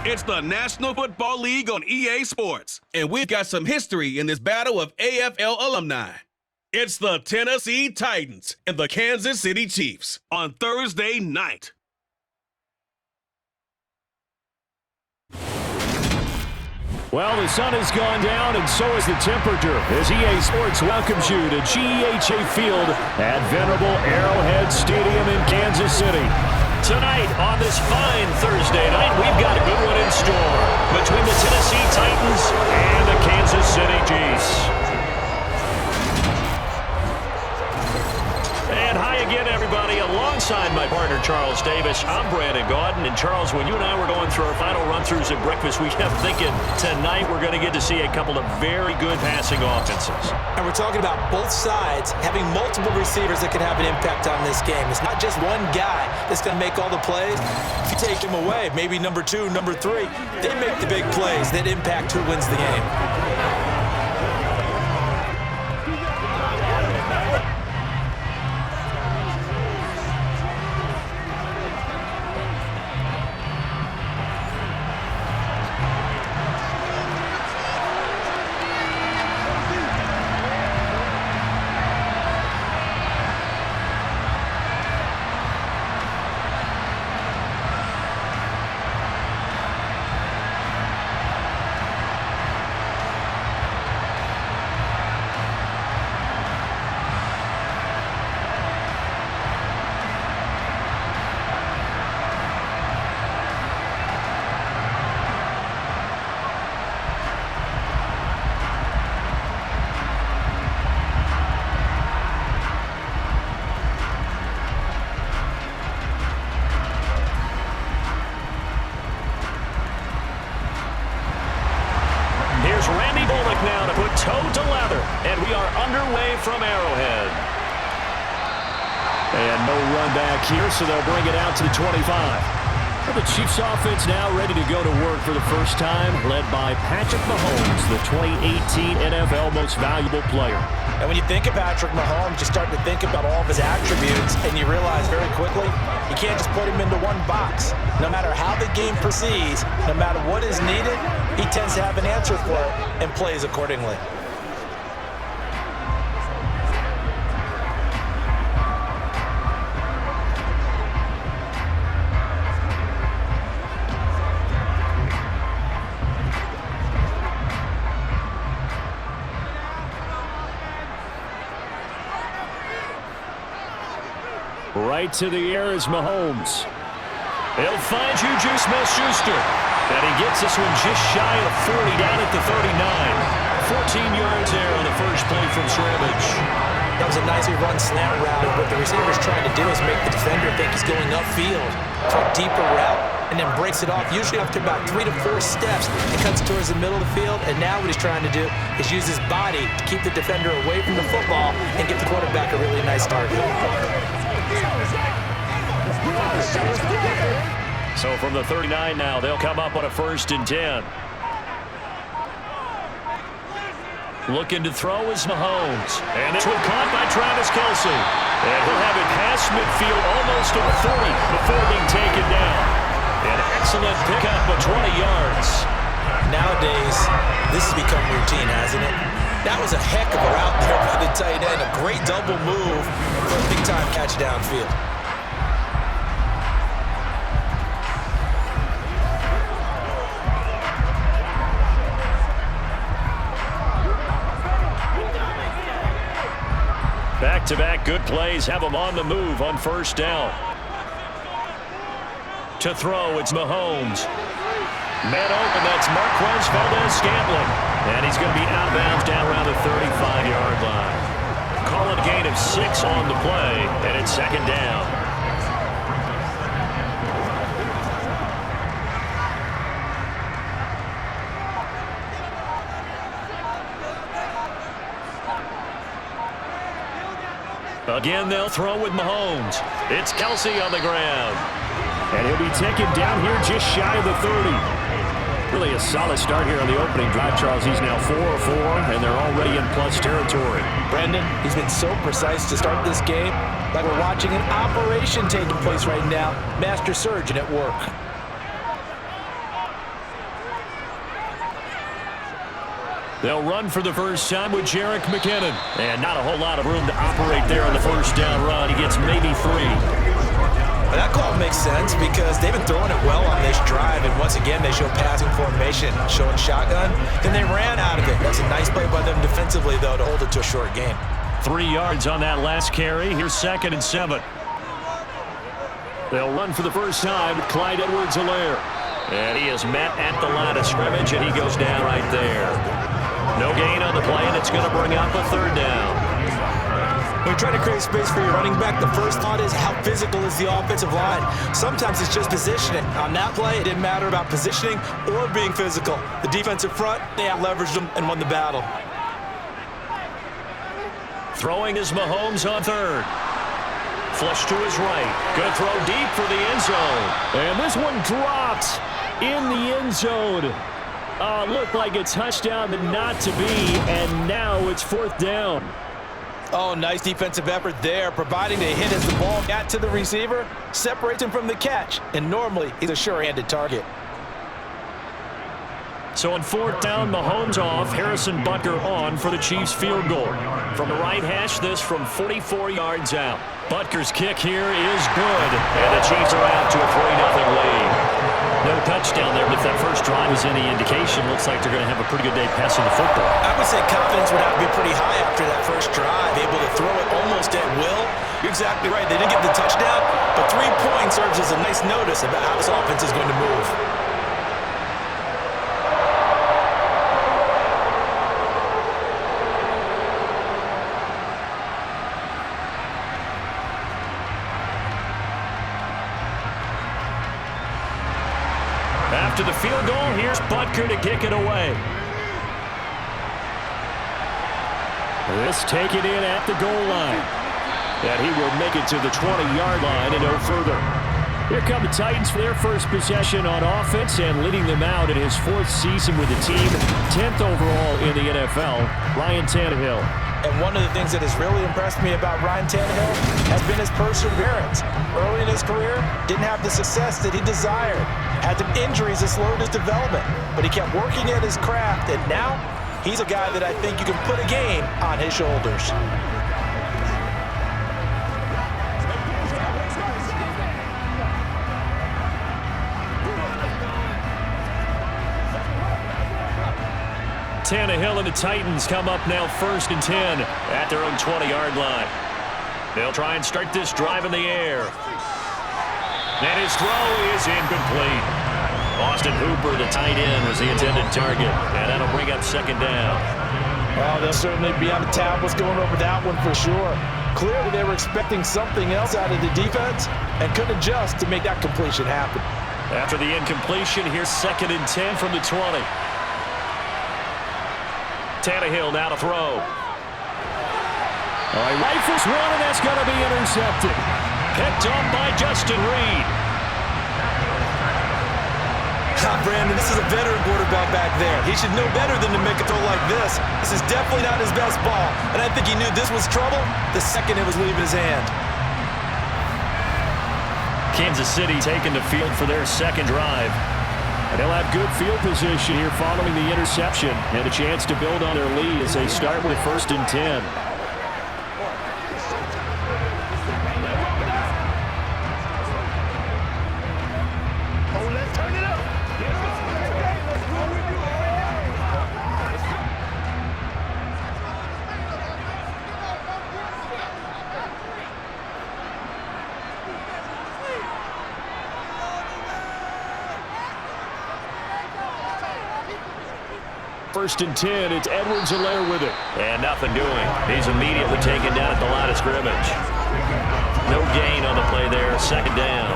It's the National Football League on EA Sports, and we've got some history in this battle of AFL alumni. It's the Tennessee Titans and the Kansas City Chiefs on Thursday night. Well, the sun has gone down, and so has the temperature, as EA Sports welcomes you to GEHA Field at venerable Arrowhead Stadium in Kansas City. Tonight, on this fine Thursday night, we've got a good one in store between the Tennessee Titans and the Kansas City Chiefs. And hi again, everybody. Alongside my partner, Charles Davis, I'm Brandon Gaudin. And Charles, when you and I were going through our final run-throughs at breakfast, we kept thinking tonight we're going to get to see a couple of very good passing offenses. And we're talking about both sides having multiple receivers that could have an impact on this game. It's not just one guy that's going to make all the plays. If you take him away, maybe number 2, number 3, they make the big plays that impact who wins the game. Now to put toe to leather, and we are underway from Arrowhead. And no run back here, so they'll bring it out to the 25. Well, the Chiefs offense now ready to go to work for the first time, led by Patrick Mahomes, the 2018 NFL Most Valuable Player. And when you think of Patrick Mahomes, you start to think about all of his attributes, and you realize very quickly, you can't just put him into one box. No matter how the game proceeds, no matter what is needed, he tends to have an answer for it and plays accordingly. Right to the air is Mahomes. He'll find Juju Smith-Schuster. And he gets this one just shy of 40 down at the 39. 14 yards there on the first play from scrimmage. That was a nicely run slant route. What the receiver's trying to do is make the defender think he's going upfield for a deeper route and then breaks it off, usually after about 3 to 4 steps. It cuts towards the middle of the field, and now what he's trying to do is use his body to keep the defender away from the football and get the quarterback a really nice target. So from the 39 now, they'll come up on a 1st and 10. Looking to throw is Mahomes. And this one caught by Travis Kelce. And he'll have it past midfield almost to the 40 before being taken down. An excellent pickup of 20 yards. Nowadays, this has become routine, hasn't it? That was a heck of a route there by the tight end. A great double move for a big-time catch downfield. Back-to-back good plays have them on the move on 1st down. To throw, it's Mahomes. Man open, that's Marquez Valdez-Scantling. And he's going to be out of bounds down around the 35-yard line. Call it a gain of 6 on the play, and it's 2nd down. Again, they'll throw with Mahomes. It's Kelce on the ground. And he'll be taken down here just shy of the 30. Really a solid start here on the opening drive, Charles. He's now 4 of 4, and they're already in plus territory. Brendan, he's been so precise to start this game, like we're watching an operation taking place right now. Master surgeon at work. They'll run for the first time with Jerick McKinnon. And not a whole lot of room to operate there on the first down run. He gets maybe 3. Well, that call makes sense because they've been throwing it well on this drive, and once again they show passing formation, showing shotgun. Then they ran out of it. That's a nice play by them defensively, though, to hold it to a short game. 3 yards on that last carry. Here's 2nd and 7. They'll run for the first time with Clyde Edwards-Helaire. And he is met at the line of scrimmage, and he goes down right there. No gain on the play, and it's going to bring up a 3rd down. When you try to create space for your running back, the first thought is how physical is the offensive line. Sometimes it's just positioning. On that play, it didn't matter about positioning or being physical. The defensive front, they out-leveraged them and won the battle. Throwing is Mahomes on 3rd. Flush to his right. Going to throw deep for the end zone. And this one drops in the end zone. Looked like a touchdown, but not to be. And now it's 4th down. Oh, nice defensive effort there, providing a hit as the ball got to the receiver, separates him from the catch, and normally he's a sure-handed target. So on 4th down, Mahomes off, Harrison Butker on for the Chiefs field goal. From the right hash, this from 44 yards out. Butker's kick here is good, and the Chiefs are out to a 3-0 lead. No touchdown there, but if that first drive is any indication, looks like they're going to have a pretty good day passing the football. I would say confidence would have to be pretty high after that first drive, able to throw it almost at will. You're exactly right. They didn't get the touchdown, but 3 points serves as a nice notice about how this offense is going to move. After the field goal, here's Butker to kick it away. This taken in at the goal line. And he will make it to the 20-yard line and no further. Here come the Titans for their first possession on offense, and leading them out in his 4th season with the team, 10th overall in the NFL, Ryan Tannehill. And one of the things that has really impressed me about Ryan Tannehill has been his perseverance. Early in his career, didn't have the success that he desired. Had some injuries that slowed his development, but he kept working at his craft, and now he's a guy that I think you can put a game on his shoulders. Tannehill and the Titans come up now 1st and 10 at their own 20-yard line. They'll try and start this drive in the air. And his throw is incomplete. Austin Hooper, the tight end, was the intended target. And that'll bring up 2nd down. Well, they'll certainly be on the tablets going over that one for sure. Clearly they were expecting something else out of the defense and couldn't adjust to make that completion happen. After the incompletion, here's 2nd and 10 from the 20. Tannehill now to throw. All right, rifles one, and that's going to be intercepted. Picked up by Justin Reed. Brandon, this is a veteran quarterback back there. He should know better than to make a throw like this. This is definitely not his best ball, and I think he knew this was trouble the second it was leaving his hand. Kansas City taking the field for their 2nd drive. And they'll have good field position here following the interception and a chance to build on their lead as they start with 1st and 10. First and 10, it's Edwards-Helaire with it. And nothing doing. He's immediately taken down at the line of scrimmage. No gain on the play there, 2nd down.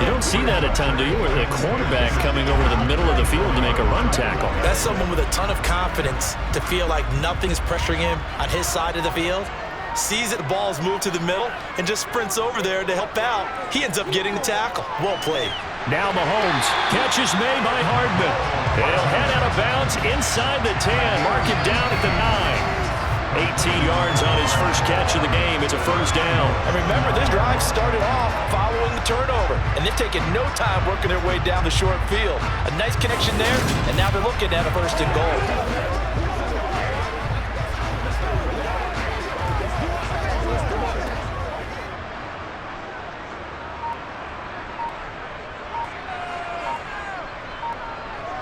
You don't see that a ton, do you? With a cornerback coming over to the middle of the field to make a run tackle. That's someone with a ton of confidence to feel like nothing is pressuring him on his side of the field. Sees that the ball is moved to the middle and just sprints over there to help out. He ends up getting the tackle. Well played. Now Mahomes. Catch is made by Hardman. He'll head out of bounds inside the 10. Mark it down at the 9. 18 yards on his first catch of the game. It's a 1st down. And remember, this drive started off following the turnover, and they've taken no time working their way down the short field. A nice connection there, and now they're looking at a 1st and goal.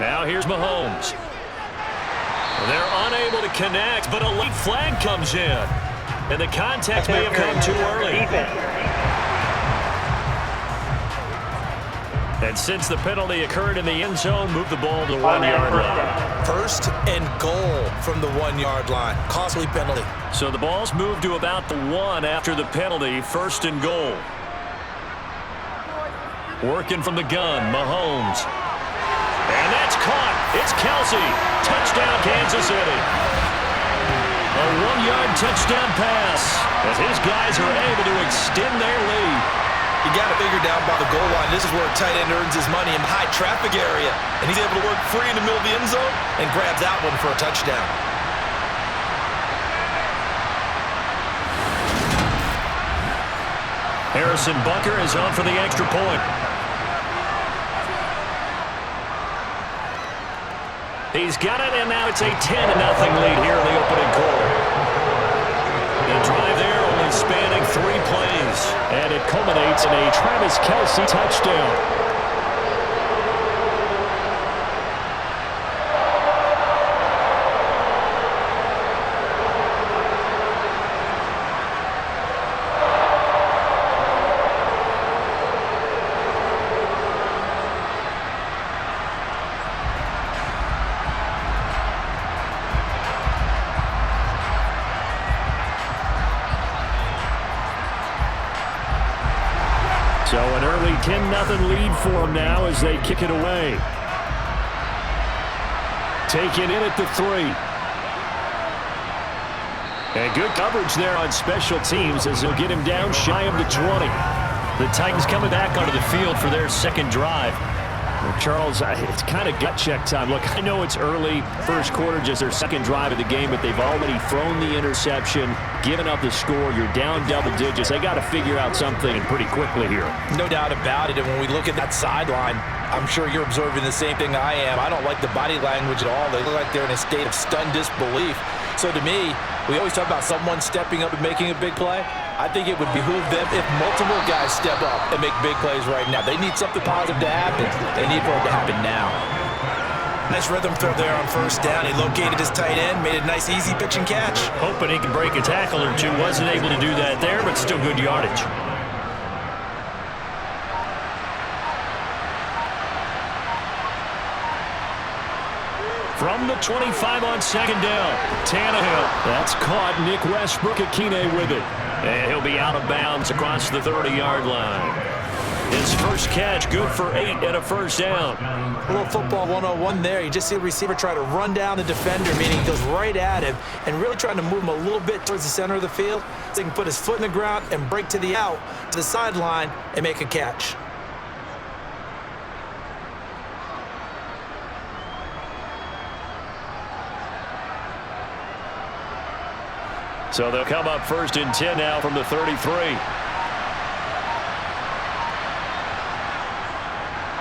Now here's Mahomes. They're unable to connect, but a late flag comes in. And the contact may have come too early. And since the penalty occurred in the end zone, move the ball to the 1-yard line. First and goal from the 1-yard line. Costly penalty. So the ball's moved to about the 1 after the penalty. First and goal. Working from the gun, Mahomes. And that's caught. It's Kelsey. Touchdown, Kansas City. A 1-yard touchdown pass as his guys are able to extend their lead. You got to figure down by the goal line. This is where a tight end earns his money in the high traffic area. And he's able to work free in the middle of the end zone and grabs that one for a touchdown. Harrison Bunker is on for the extra point. He's got it, and now it's a 10-0 lead here in the opening quarter. The drive there only spanning 3 plays. And it culminates in a Travis Kelce touchdown. So an early 10-0 lead for them now as they kick it away. Taken in at the 3. And good coverage there on special teams as they'll get him down shy of the 20. The Titans coming back onto the field for their second drive. Well, Charles, it's kind of gut check time. Look, I know it's early, first quarter, just their second drive of the game, but they've already thrown the interception, given up the score. You're down double digits. They got to figure out something pretty quickly here. No doubt about it. And when we look at that sideline, I'm sure you're observing the same thing I am. I don't like the body language at all. They look like they're in a state of stunned disbelief. So to me, we always talk about someone stepping up and making a big play. I think it would behoove them if multiple guys step up and make big plays right now. They need something positive to happen. They need for it to happen now. Nice rhythm throw there on first down. He located his tight end, made a nice easy pitch and catch. Hoping he can break a tackle or two. Wasn't able to do that there, but still good yardage. From the 25 on second down, Tannehill. That's caught. Nick Westbrook-Akine with it. And he'll be out of bounds across the 30-yard line. His first catch, good for 8 and a first down. A little football 101 there. You just see the receiver try to run down the defender, meaning he goes right at him and really trying to move him a little bit towards the center of the field so he can put his foot in the ground and break to the out, to the sideline, and make a catch. So they'll come up first and 10 now from the 33.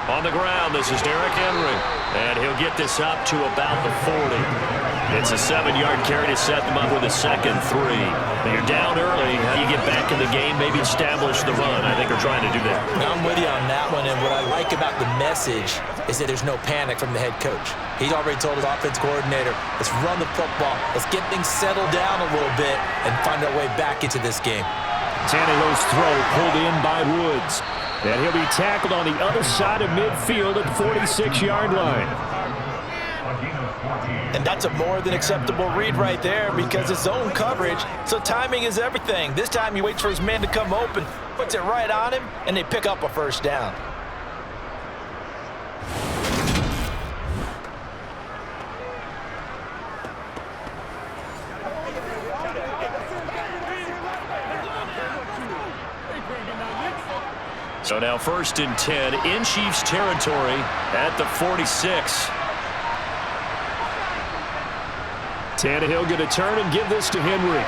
On the ground, this is Derrick Henry. And he'll get this up to about the 40. It's a 7-yard carry to set them up with a second 3. You're down early. How do you get back in the game, maybe establish the run? I think they're trying to do that. I'm with you on that one, and what I like about the message is that there's no panic from the head coach. He's already told his offense coordinator, let's run the football, let's get things settled down a little bit and find our way back into this game. Tannehill's throw pulled in by Woods. And he'll be tackled on the other side of midfield at the 46-yard line. And that's a more than acceptable read right there because it's zone coverage, so timing is everything. This time he waits for his man to come open, puts it right on him, and they pick up a first down. So now first and 10 in Chiefs territory at the 46. Tannehill going to turn and give this to Henry.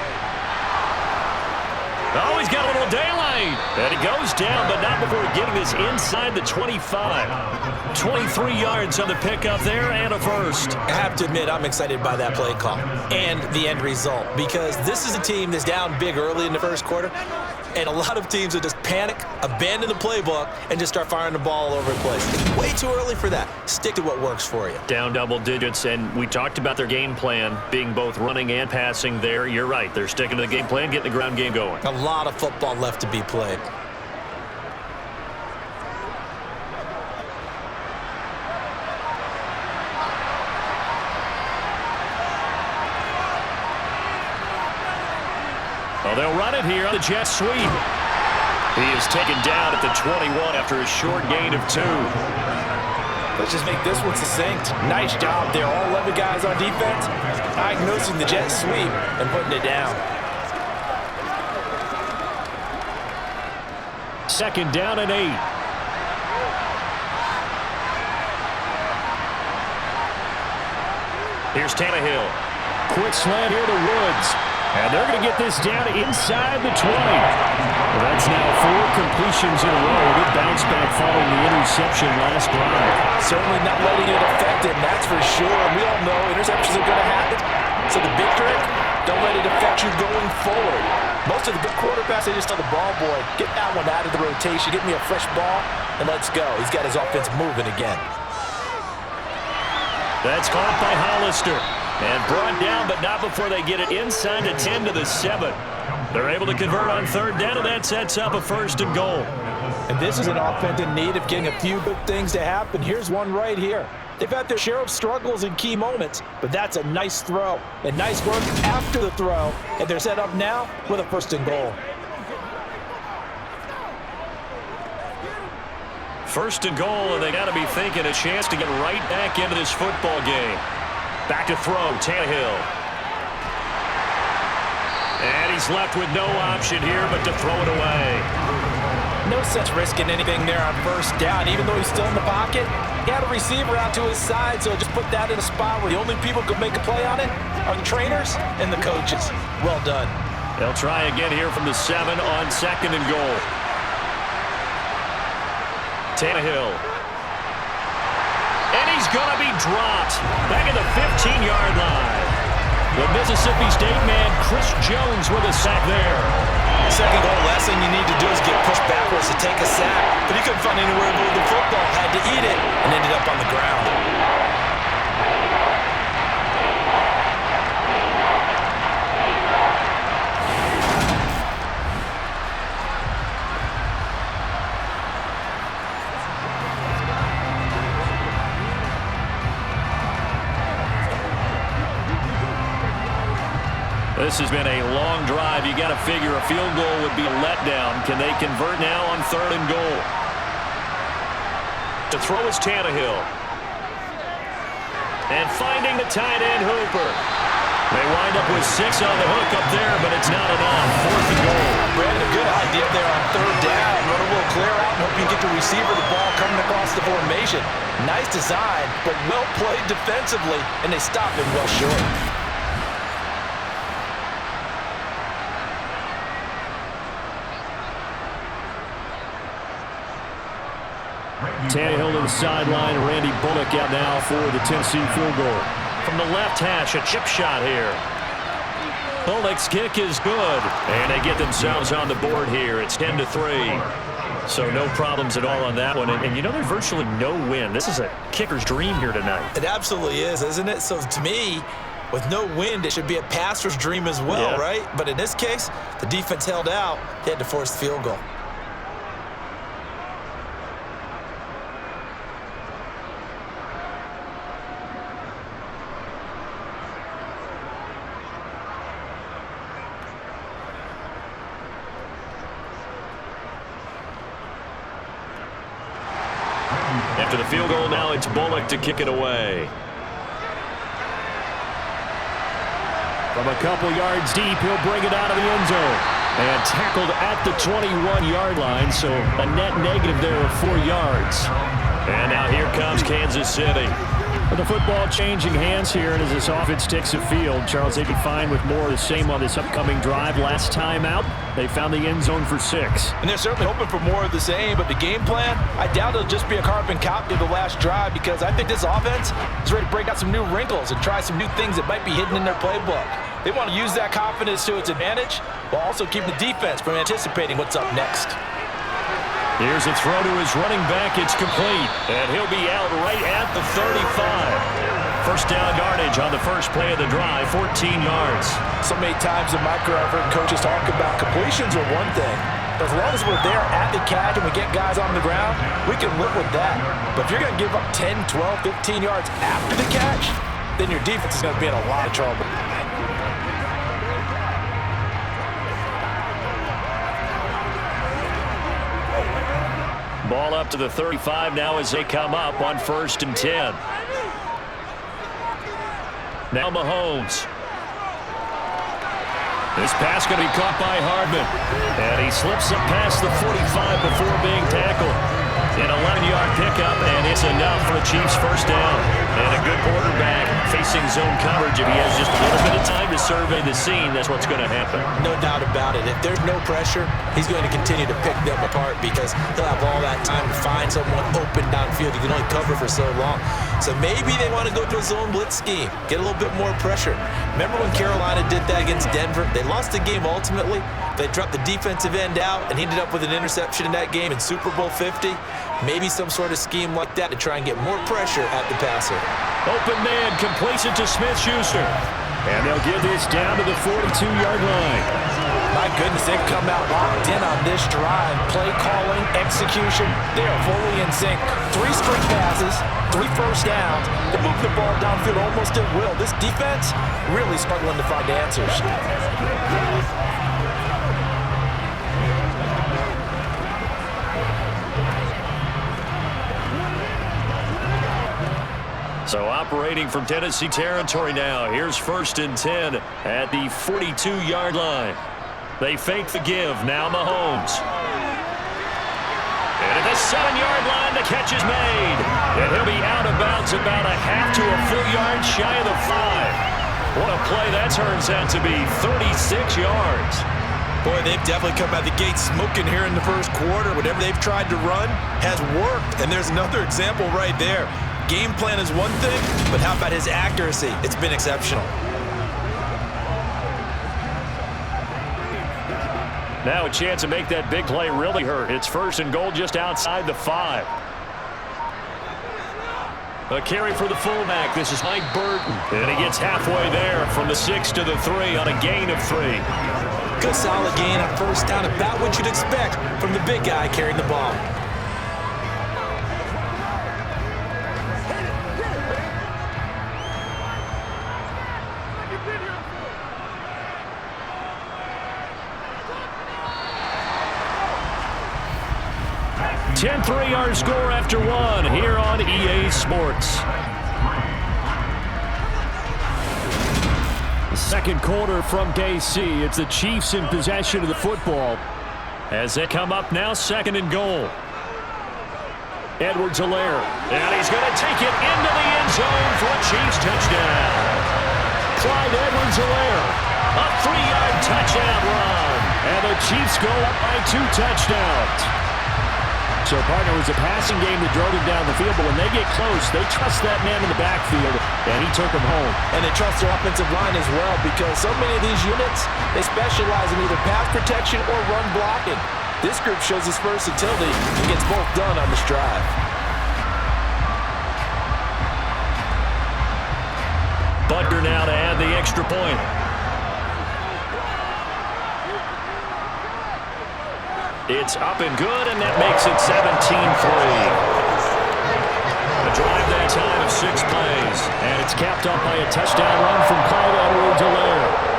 Oh, he's got a little daylight. And it goes down, but not before getting this inside the 25. 23 yards on the pickup there and a first. I have to admit, I'm excited by that play call and the end result because this is a team that's down big early in the first quarter. And a lot of teams will just panic, abandon the playbook, and just start firing the ball all over the place. Way too early for that. Stick to what works for you. Down double digits, and we talked about their game plan being both running and passing there. You're right. They're sticking to the game plan, getting the ground game going. A lot of football left to be played. Well, they'll run it here on the jet sweep. He is taken down at the 21 after a short gain of 2. Let's just make this one succinct. Nice job there. All 11 guys on defense diagnosing the jet sweep and putting it down. Second down and 8. Here's Tannehill. Quick slant here to Woods. And they're going to get this down inside the 20. Well, that's now 4 completions in a row. Good bounce back following the interception last drive. Certainly not letting it affect him, that's for sure. And we all know interceptions are going to happen. So the big trick, don't let it affect you going forward. Most of the good quarterbacks, they just tell the ball boy, get that one out of the rotation, get me a fresh ball, and let's go. He's got his offense moving again. That's caught by Hollister. And brought down, but not before they get it inside the 10 to the 7. They're able to convert on third down, and that sets up a 1st and goal. And this is an offense in need of getting a few good things to happen. Here's one right here. They've had their share of struggles in key moments, but that's a nice throw. And nice work after the throw. And they're set up now with a 1st and goal. 1st and goal, and they got to be thinking a chance to get right back into this football game. Back to throw, Tannehill. And he's left with no option here but to throw it away. No sense risking anything there on 1st down. Even though he's still in the pocket, he had a receiver out to his side, so just put that in a spot where the only people who can make a play on it are the trainers and the coaches. Well done. They'll try again here from the 7 on 2nd and goal. Tannehill. And he's going to be dropped back at the 15-yard line. The Mississippi State man, Chris Jones, with a sack there. Second goal, last thing you need to do is get pushed backwards to take a sack. But he couldn't find anywhere to move the football, had to eat it, and ended up on the ground. This has been a long drive. You got to figure a field goal would be a letdown. Can they convert now on 3rd and goal? To throw is Tannehill. And finding the tight end, Hooper. They wind up with 6 on the hook up there, but it's not enough. 4th and goal. Brandon, a good idea there on 3rd down. Run a little clear out and hope you can get the receiver the ball coming across the formation. Nice design, but well played defensively, and they stopped him well short. Tannehill to the sideline. Randy Bullock out now for the Tennessee field goal. From the left hash, a chip shot here. Bullock's kick is good. And they get themselves on the board here. It's 10-3. So no problems at all on that one. And you know, there's virtually no win. This is a kicker's dream here tonight. It absolutely is, isn't it? So to me, with no wind, it should be a passer's dream as well, right? But in this case, the defense held out. They had to force the field goal. After the field goal, now it's Bullock to kick it away. From a couple yards deep, he'll bring it out of the end zone. And tackled at the 21-yard line, so a net negative there of 4 yards. And now here comes Kansas City. With the football changing hands here, and as this offense takes the field, Charles, they can find with more of the same on this upcoming drive. Last time out, they found the end zone for 6. And they're certainly hoping for more of the same, but the game plan, I doubt it'll just be a carbon copy of the last drive, because I think this offense is ready to break out some new wrinkles and try some new things that might be hidden in their playbook. They want to use that confidence to its advantage while also keeping the defense from anticipating what's up next. Here's a throw to his running back. It's complete, and he'll be out right at the 35. First down yardage on the first play of the drive, 14 yards. So many times in my career, I've heard coaches talk about completions are one thing. But as long as we're there at the catch and we get guys on the ground, we can live with that. But if you're going to give up 10, 12, 15 yards after the catch, then your defense is going to be in a lot of trouble. Ball up to the 35 now as they come up on 1st and 10. Now Mahomes. This pass going to be caught by Hardman. And he slips up past the 45 before being tackled. An 11-yard pickup, and it's enough for the Chiefs' first down. And a good quarterback facing zone coverage. If he has just a little bit of time to survey the scene, that's what's going to happen. No doubt about it. If there's no pressure, he's going to continue to pick them apart because he'll have all that time to find someone open downfield. You can only cover for so long. So maybe they want to go to a zone blitz scheme, get a little bit more pressure. Remember when Carolina did that against Denver? They lost the game ultimately. They dropped the defensive end out, and he ended up with an interception in that game in Super Bowl 50. Maybe some sort of scheme like that to try and get more pressure at the passer. Open man completes it to Smith-Schuster. And they'll give this down to the 42-yard line. My goodness, they've come out locked in on this drive. Play calling, execution, they are fully in sync. 3 straight passes, 3 first downs. They move the ball downfield almost at will. This defense really struggling to find answers. So operating from Tennessee territory now. Here's 1st and 10 at the 42-yard line. They fake the give. Now Mahomes. And at the 7-yard line, the catch is made. And he'll be out of bounds about a half to a full yard shy of the 5. What a play that turns out to be. 36 yards. Boy, they've definitely come out the gate smoking here in the first quarter. Whatever they've tried to run has worked. And there's another example right there. Game plan is one thing, but how about his accuracy? It's been exceptional. Now a chance to make that big play really hurt. It's 1st and goal just outside the 5. A carry for the fullback. This is Mike Burton. And he gets halfway there from the 6 to the 3 on a gain of 3. Good solid gain on first down, about what you'd expect from the big guy carrying the ball. Ten 3-yard score after 1 here on EA Sports. The second quarter from KC. It's the Chiefs in possession of the football as they come up now 2nd and goal. Edwards-Helaire, and he's going to take it into the end zone for a Chiefs touchdown. Clyde Edwards-Helaire, a 3-yard touchdown run, and the Chiefs go up by 2 touchdowns. So, partner, it was a passing game that drove him down the field, but when they get close, they trust that man in the backfield, and he took him home. And they trust their offensive line as well because so many of these units, they specialize in either pass protection or run blocking. This group shows its versatility and gets both done on this drive. Butker now to add the extra point. It's up and good, and that makes it 17-3. A drive that time of 6 plays, and it's capped up by a touchdown run from Clyde Edwards-Helaire.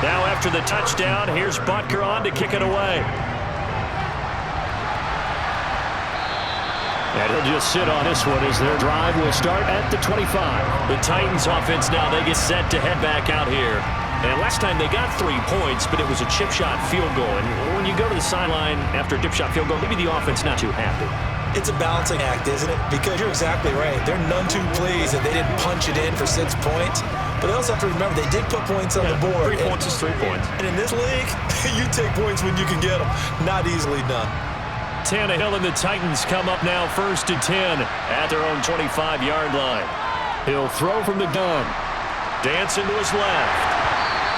Now after the touchdown, here's Butker on to kick it away. And he'll just sit on this one as their drive will start at the 25. The Titans offense now, they get set to head back out here. And last time they got 3 points, but it was a chip shot field goal. And when you go to the sideline after a chip shot field goal, maybe the offense not too happy. It's a balancing act, isn't it? Because you're exactly right. They're none too pleased that they didn't punch it in for 6 points. But they also have to remember they did put points on the board. 3 points is 3 points. And in this league, you take points when you can get them. Not easily done. Tannehill and the Titans come up now 1st and 10 at their own 25-yard line. He'll throw from the gun. Dancing to his left.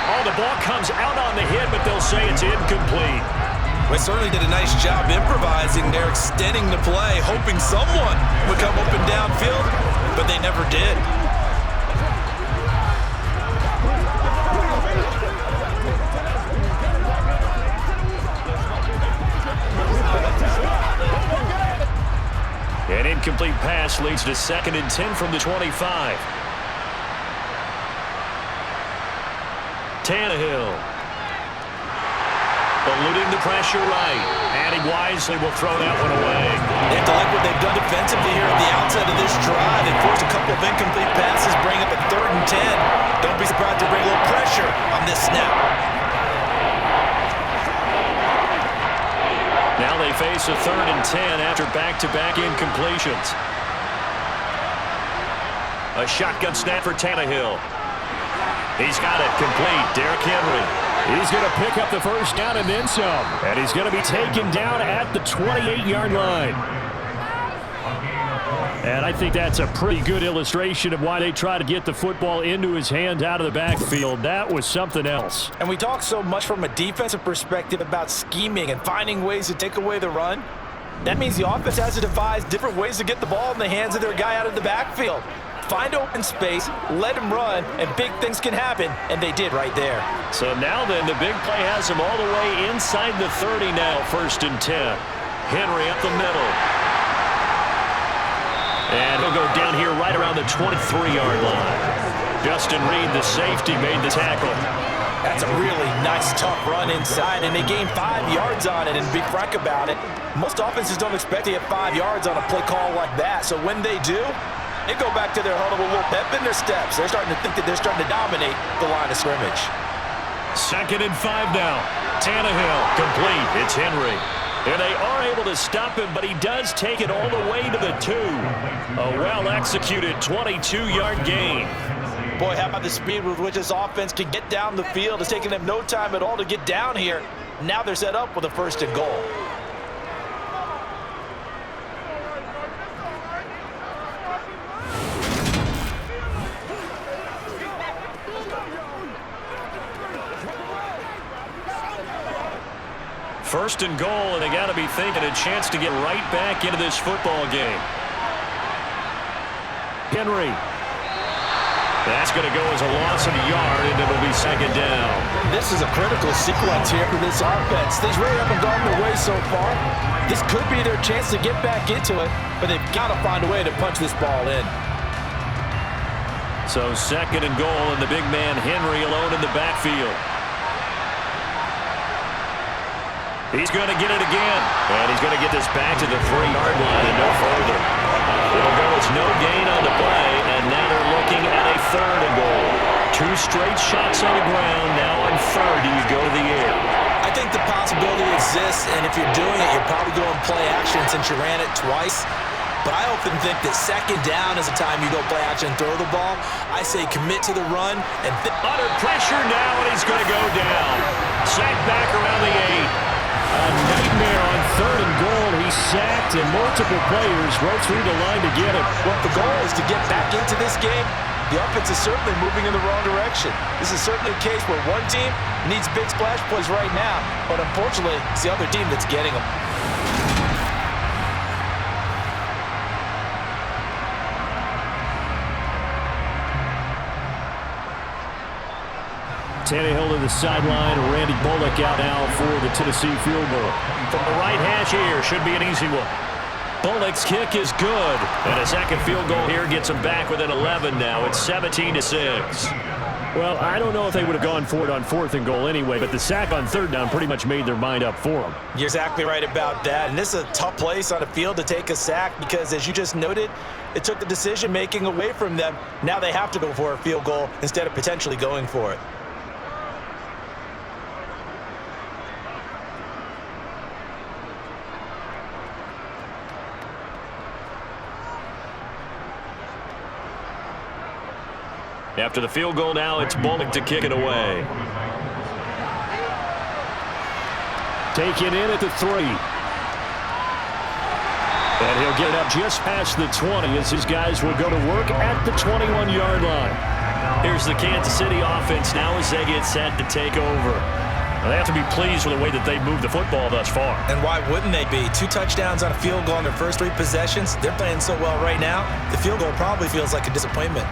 Oh, the ball comes out on the hit, but they'll say it's incomplete. They certainly did a nice job improvising. They're extending the play, hoping someone would come open downfield, but they never did. An incomplete pass leads to 2nd and 10 from the 25. Tannehill. Eluding the pressure right. And he wisely will throw that one away. They have to like what they've done defensively here at the outset of this drive. They forced a couple of incomplete passes, bring up a 3rd and 10. Don't be surprised to bring a little pressure on this snap. Now they face a 3rd and 10 after back-to-back incompletions. A shotgun snap for Tannehill. He's got it complete. Derrick Henry. He's going to pick up the first down and then some. And he's going to be taken down at the 28-yard line. And I think that's a pretty good illustration of why they try to get the football into his hands out of the backfield. That was something else. And we talk so much from a defensive perspective about scheming and finding ways to take away the run. That means the offense has to devise different ways to get the ball in the hands of their guy out of the backfield. Find open space, let him run, and big things can happen, and they did right there. So now then, the big play has him all the way inside the 30 now, 1st and 10. Henry up the middle. And he'll go down here right around the 23-yard line. Justin Reed, the safety, made the tackle. That's a really nice, tough run inside, and they gained 5 yards on it, and be frank about it, most offenses don't expect to get 5 yards on a play call like that, so when they do, they go back to their huddle with a little pep in their steps. They're starting to think that they're starting to dominate the line of scrimmage. 2nd and 5 now. Tannehill complete. It's Henry. And they are able to stop him, but he does take it all the way to the 2. A well-executed 22-yard gain. Boy, how about the speed with which this offense can get down the field? It's taking them no time at all to get down here. Now they're set up with a 1st and goal. First and goal, and they got to be thinking a chance to get right back into this football game. Henry. That's going to go as a loss of a yard, and it'll be 2nd down. This is a critical sequence here for this offense. Things really haven't gone their way so far. This could be their chance to get back into it, but they've got to find a way to punch this ball in. So 2nd and goal, and the big man Henry alone in the backfield. He's going to get it again, and he's going to get this back to the 3-yard line and no further. It'll go as no gain on the play, and now they're looking at a 3rd and goal. 2 straight shots on the ground. Now on 3rd, do you go to the air? I think the possibility exists, and if you're doing it, you're probably going play action since you ran it twice. But I often think that 2nd down is the time you go play action and throw the ball. I say commit to the run. And under pressure now, and he's going to go down. Sacked back around the 8. A nightmare on 3rd and goal. He's sacked, and multiple players broke through the line to get him. Well, the goal is to get back into this game. The offense is certainly moving in the wrong direction. This is certainly a case where one team needs big splash plays right now, but unfortunately, it's the other team that's getting them. Tannehill to the sideline. Randy Bullock out now for the Tennessee field goal. From the right hash here, should be an easy one. Bullock's kick is good. And a second field goal here gets him back within 11 now. It's 17-6. Well, I don't know if they would have gone for it on 4th and goal anyway, but the sack on 3rd down pretty much made their mind up for them. You're exactly right about that. And this is a tough place on the field to take a sack because, as you just noted, it took the decision-making away from them. Now they have to go for a field goal instead of potentially going for it. After the field goal now, it's Bowling to kick it away. Taken in at the 3. And he'll get it up just past the 20 as his guys will go to work at the 21-yard line. Here's the Kansas City offense now as they get set to take over. They have to be pleased with the way that they've moved the football thus far. And why wouldn't they be? 2 touchdowns on a field goal in their first 3 possessions. They're playing so well right now, the field goal probably feels like a disappointment.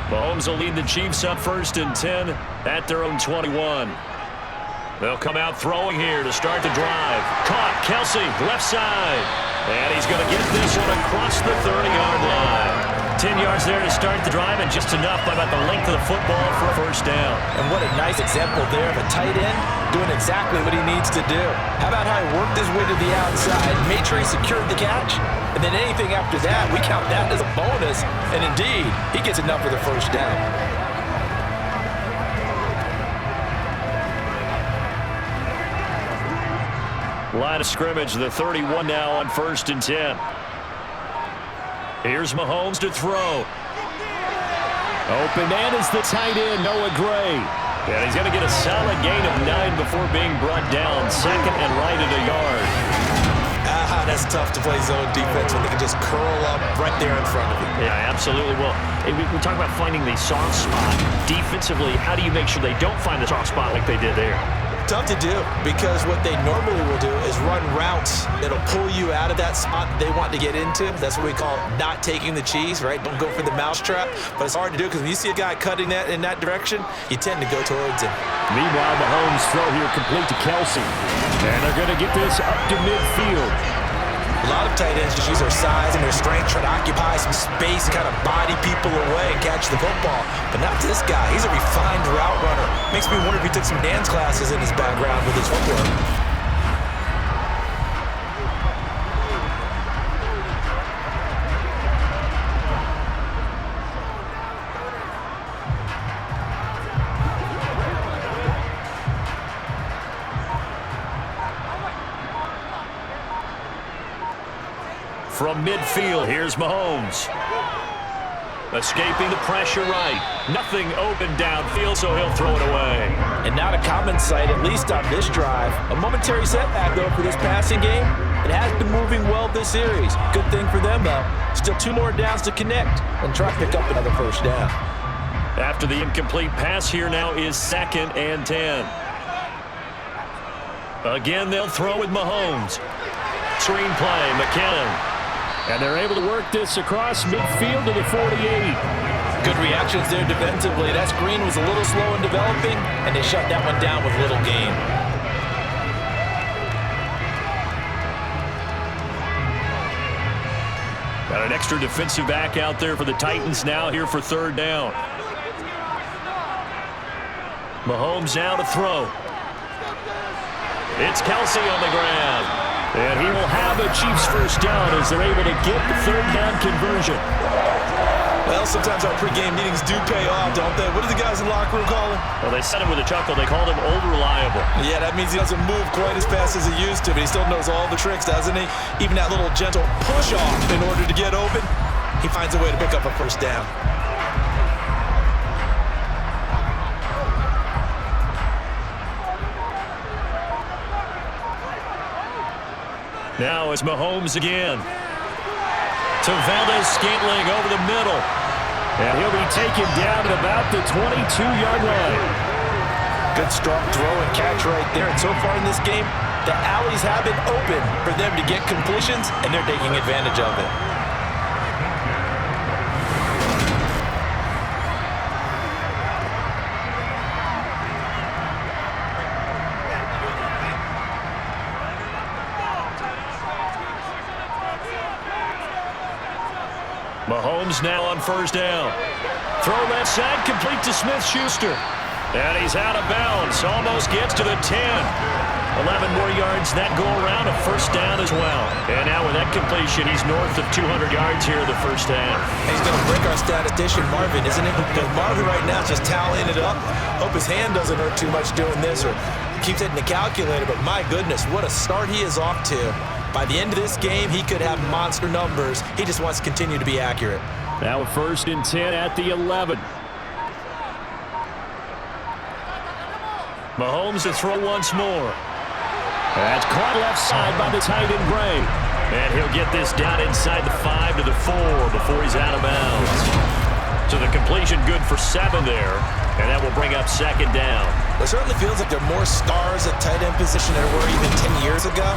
Mahomes will lead the Chiefs up 1st and 10 at their own 21. They'll come out throwing here to start the drive. Caught, Kelsey, left side. And he's going to get this one across the 30-yard line. 10 yards there to start the drive, and just enough by about the length of the football for a first down. And what a nice example there of a tight end doing exactly what he needs to do. How about how he worked his way to the outside, made sure he secured the catch, and then anything after that, we count that as a bonus. And indeed, he gets enough for the first down. Line of scrimmage, the 31 now on 1st and 10. Here's Mahomes to throw. Open man is the tight end, Noah Gray. And he's going to get a solid gain of 9 before being brought down. 2nd and right at a yard. That's tough to play zone defense when they can just curl up right there in front of you. Yeah, absolutely. Well, we talk about finding the soft spot. Defensively, how do you make sure they don't find the soft spot like they did there? Tough to do, because what they normally will do is run routes that'll pull you out of that spot they want to get into. That's what we call not taking the cheese, right? Don't go for the mousetrap. But it's hard to do because when you see a guy cutting that in that direction, you tend to go towards him. Meanwhile, Mahomes throw here complete to Kelsey. And they're going to get this up to midfield. A lot of tight ends just use their size and their strength, try to occupy some space, kind of body people away and catch the football. But not this guy. He's a refined route runner. Makes me wonder if he took some dance classes in his background with his footwork. From midfield, here's Mahomes. Escaping the pressure right. Nothing open downfield, so he'll throw it away. And not a common sight, at least on this drive. A momentary setback, though, for this passing game. It has been moving well this series. Good thing for them, though. Still 2 more downs to connect and try to pick up another first down. After the incomplete pass, here now is 2nd and 10. Again, they'll throw with Mahomes. Screen play, McKinnon. And they're able to work this across midfield to the 48. Good reactions there defensively. That screen was a little slow in developing, and they shut that one down with little gain. Got an extra defensive back out there for the Titans now here for 3rd down. Mahomes now to throw. It's Kelsey on the ground. And he will have a Chiefs first down as they're able to get the 3rd down conversion. Well, sometimes our pregame meetings do pay off, don't they? What do the guys in the locker room call him? Well, they said him with a chuckle. They called him old reliable. Yeah, that means he doesn't move quite as fast as he used to, but he still knows all the tricks, doesn't he? Even that little gentle push-off in order to get open, he finds a way to pick up a first down. Now it's Mahomes again. To Valdez-Scantling over the middle. And he'll be taken down at about the 22-yard line. Good strong throw and catch right there. And so far in this game, the alleys have been open for them to get completions, and they're taking advantage of it. Mahomes now on 1st down. Throw left side, complete to Smith-Schuster. And he's out of bounds. Almost gets to the 10. 11 more yards that go around, a first down as well. And now with that completion, he's north of 200 yards here the first half. He's going to break our statistician, Marvin, isn't it? Because Marvin right now is just tallying it up. Hope his hand doesn't hurt too much doing this or keeps hitting the calculator. But my goodness, what a start he is off to By the end of this game, he could have monster numbers. He just wants to continue to be accurate. Now 1st and 10 at the 11. Mahomes to throw once more. That's caught left side by the tight end Gray. And he'll get this down inside the 5 to the 4 before he's out of bounds. So the completion good for 7 there. And that will bring up 2nd down. It certainly feels like there are more stars at tight end position than there were even 10 years ago.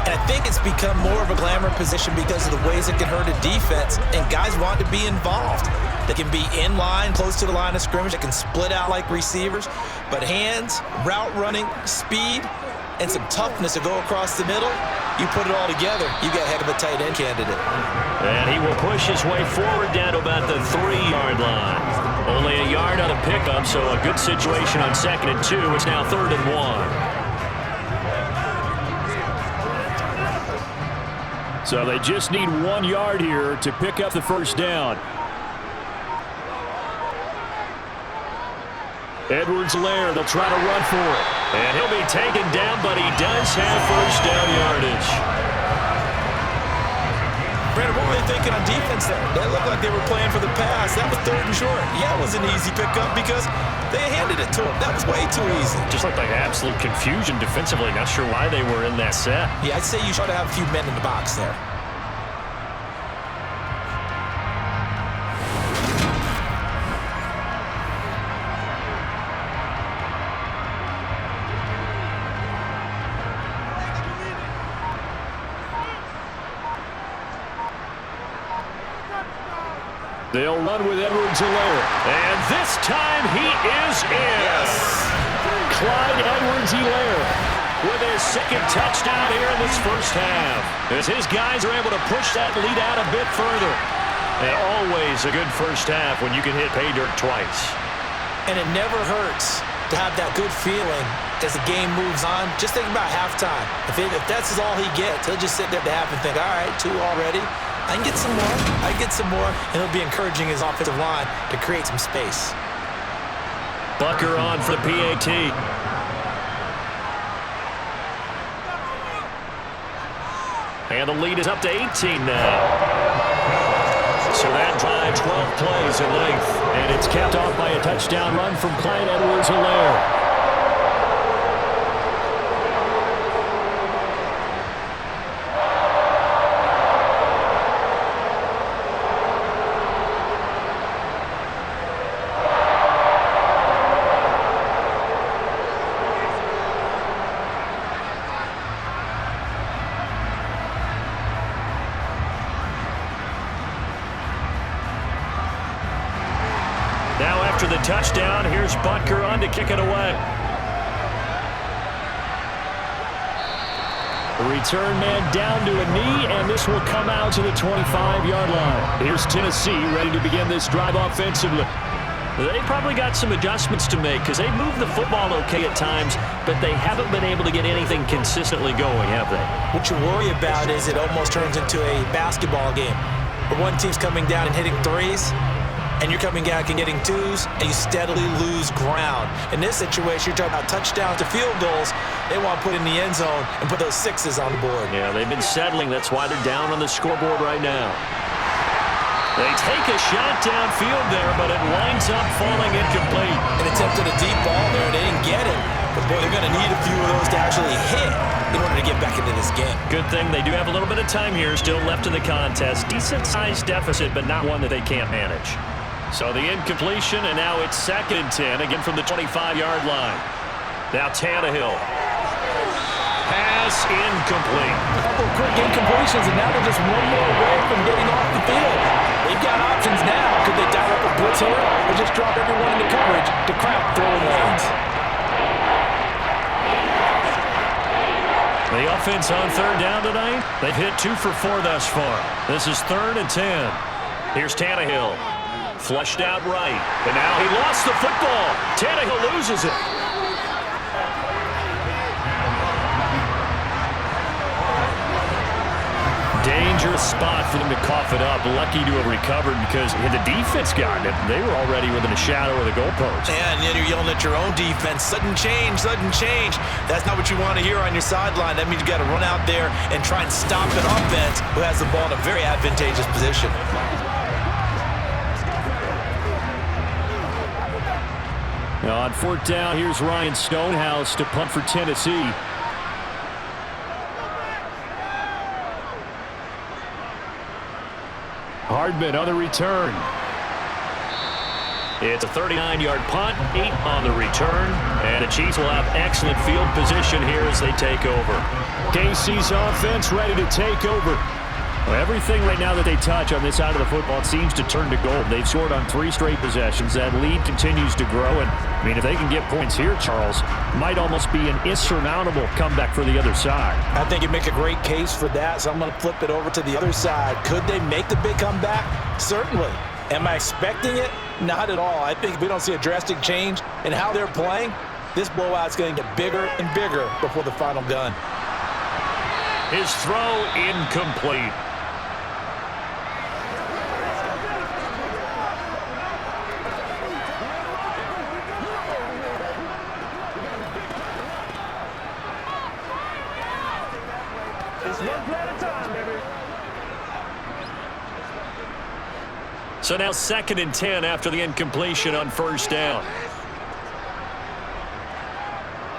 And I think it's become more of a glamour position because of the ways it can hurt a defense, and guys want to be involved. They can be in line, close to the line of scrimmage. They can split out like receivers. But hands, route running, speed, and some toughness to go across the middle, you put it all together, you got a heck of a tight end candidate. And he will push his way forward down to about the 3-yard line. Only a yard on a pickup, so a good situation on 2nd and 2. It's now 3rd and 1. So they just need 1 yard here to pick up the 1st down. Edwards-Helaire, they'll try to run for it. And he'll be taken down, but he does have 1st down yardage. Brandon, what were they thinking on defense there? They looked like they were playing for the pass. That was 3rd and short. Yeah, it was an easy pickup because they handed it to him. That was way too easy. Just looked like absolute confusion defensively. Not sure why they were in that set. Yeah, I'd say you should have a few men in the box there. They'll run with Edwards-Helaire. And this time he is in. Yes. Clyde Edwards-Helaire with his 2nd touchdown here in this 1st half. As his guys are able to push that lead out a bit further. And always a good 1st half when you can hit pay dirt twice. And it never hurts to have that good feeling as the game moves on. Just think about halftime. If that's all he gets, he'll just sit there at the half and think, all right, 2 already. I can get some more. I can get some more. And he'll be encouraging his offensive line to create some space. Bucker on for the PAT. And the lead is up to 18 now. So that drive, 12 plays in length. And it's capped off by a touchdown run from Clyde Edwards-Helaire. After the touchdown, here's Butker on to kick it away. The return man down to a knee, and this will come out to the 25-yard line. Here's Tennessee ready to begin this drive offensively. They probably got some adjustments to make because they move the football okay at times, but they haven't been able to get anything consistently going, have they? What you worry about is it almost turns into a basketball game where one team's coming down and hitting threes, and you're coming back and getting twos, and you steadily lose ground. In this situation, you're talking about touchdowns to field goals. They want to put in the end zone and put those 6s on the board. Yeah, they've been settling. That's why they're down on the scoreboard right now. They take a shot downfield there, but it winds up falling incomplete. An attempt at a deep ball there. They didn't get it. But, boy, they're going to need a few of those to actually hit in order to get back into this game. Good thing they do have a little bit of time here still left in the contest. Decent-sized deficit, but not one that they can't manage. So the incompletion, and now it's 2nd and 10, again from the 25-yard line. Now Tannehill. Pass incomplete. A couple of quick incompletions, and now they're just one more away from getting off the field. They've got options now. Could they dial up a blitz here or just drop everyone into coverage to crowd throwing lanes? The offense on 3rd down tonight, they've hit 2 for 4 thus far. This is 3rd and 10. Here's Tannehill. Flushed out right. And now he lost the football. Tannehill loses it. dangerous spot for them to cough it up. Lucky to have recovered because had the defense gotten it, they were already within a shadow of the goalpost. Yeah, and then you're yelling at your own defense. Sudden change, sudden change. That's not what you want to hear on your sideline. That means you got to run out there and try and stop an offense who has the ball in a very advantageous position. Now on 4th down, here's Ryan Stonehouse to punt for Tennessee. Hardman on the return. It's a 39-yard punt, 8 on the return, and the Chiefs will have excellent field position here as they take over. KC's offense ready to take over. Well, everything right now that they touch on this side of the football seems to turn to gold. They've scored on 3 straight possessions. That lead continues to grow, and I mean, if they can get points here, Charles, might almost be an insurmountable comeback for the other side. I think you make a great case for that, so I'm going to flip it over to the other side. Could they make the big comeback? Certainly. Am I expecting it? Not at all. I think we don't see a drastic change in how they're playing. This blowout's going to get bigger and bigger before the final gun. His throw incomplete. So now 2nd and 10 after the incompletion on 1st down.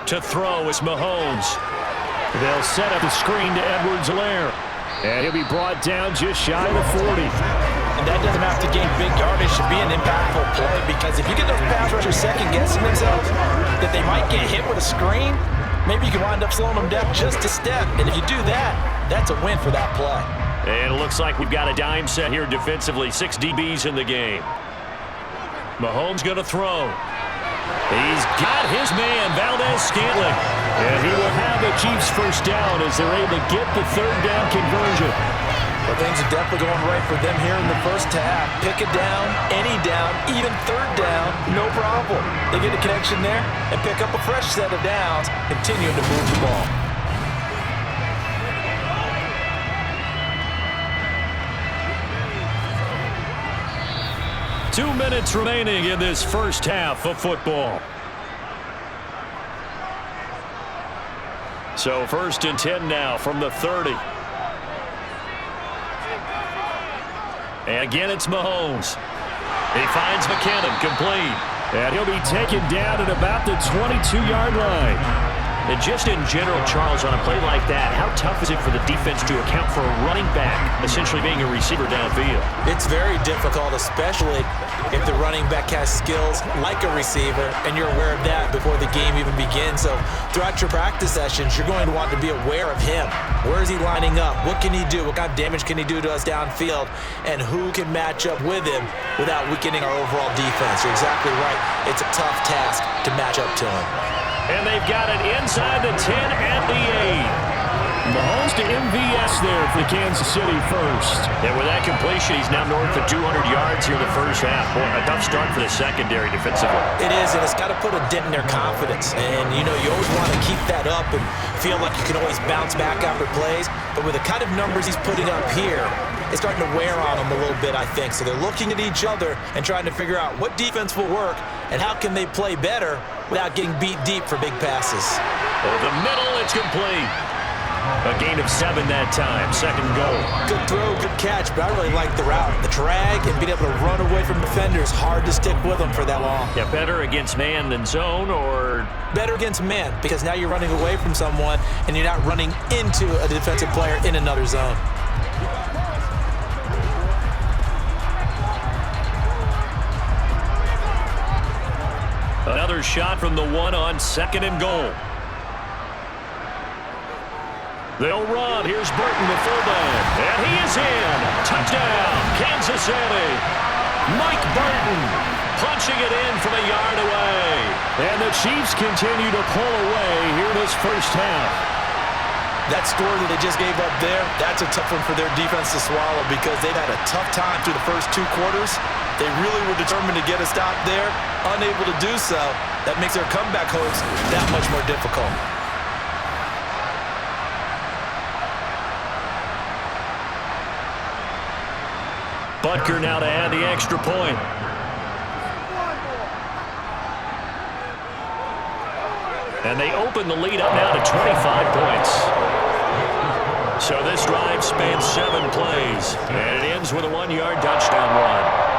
To throw is Mahomes. They'll set up the screen to Edwards-Helaire. And he'll be brought down just shy of the 40. And that doesn't have to gain big yardage to be an impactful play, because if you get those pass rushers second-guessing themselves that they might get hit with a screen, maybe you can wind up slowing them down just a step. And if you do that, that's a win for that play. And it looks like we've got a dime set here defensively. 6 DBs in the game. Mahomes going to throw. He's got his man, Valdez-Scantling. And he will have the Chiefs first down as they're able to get the 3rd down conversion. Well, things are definitely going right for them here in the first half. Pick it down, any down, even 3rd down, no problem. They get a connection there and pick up a fresh set of downs, continuing to move the ball. Two minutes remaining in this first half of football. So 1st and 10 now from the 30. And again, it's Mahomes. He finds McKinnon, complete. And he'll be taken down at about the 22-yard line. And just in general, Charles, on a play like that, how tough is it for the defense to account for a running back essentially being a receiver downfield? It's very difficult, especially if the running back has skills like a receiver, and you're aware of that before the game even begins. So throughout your practice sessions, you're going to want to be aware of him. Where is he lining up? What can he do? What kind of damage can he do to us downfield? And who can match up with him without weakening our overall defense? You're exactly right. It's a tough task to match up to him. And they've got it inside the 10 and the 8. Mahomes to MVS there for Kansas City first. And with that completion, he's now north of 200 yards here in the first half. Boy, a tough start for the secondary defensively. It is, and it's got to put a dent in their confidence. And, you know, you always want to keep that up and feel like you can always bounce back after plays. But with the kind of numbers he's putting up here, it's starting to wear on them a little bit, I think. So they're looking at each other and trying to figure out what defense will work and how can they play better without getting beat deep for big passes. Over the middle, it's complete. A gain of 7 that time, 2nd goal. Good throw, good catch, but I really like the route. The drag and being able to run away from defenders, hard to stick with them for that long. Yeah, better against man than zone, or? Better against man, because now you're running away from someone and you're not running into a defensive player in another zone. Another shot from the 1 on 2nd and goal. They'll run. Here's Burton, the fullback. And he is in. Touchdown, Kansas City. Mike Burton punching it in from a yard away. And the Chiefs continue to pull away here this first half. That score that they just gave up there, that's a tough one for their defense to swallow, because they've had a tough time through the first 2 quarters. They really were determined to get a stop there, unable to do so. That makes their comeback hopes that much more difficult. Butker now to add the extra point. And they open the lead up now to 25 points. So this drive spans 7 plays, and it ends with a 1-yard touchdown run.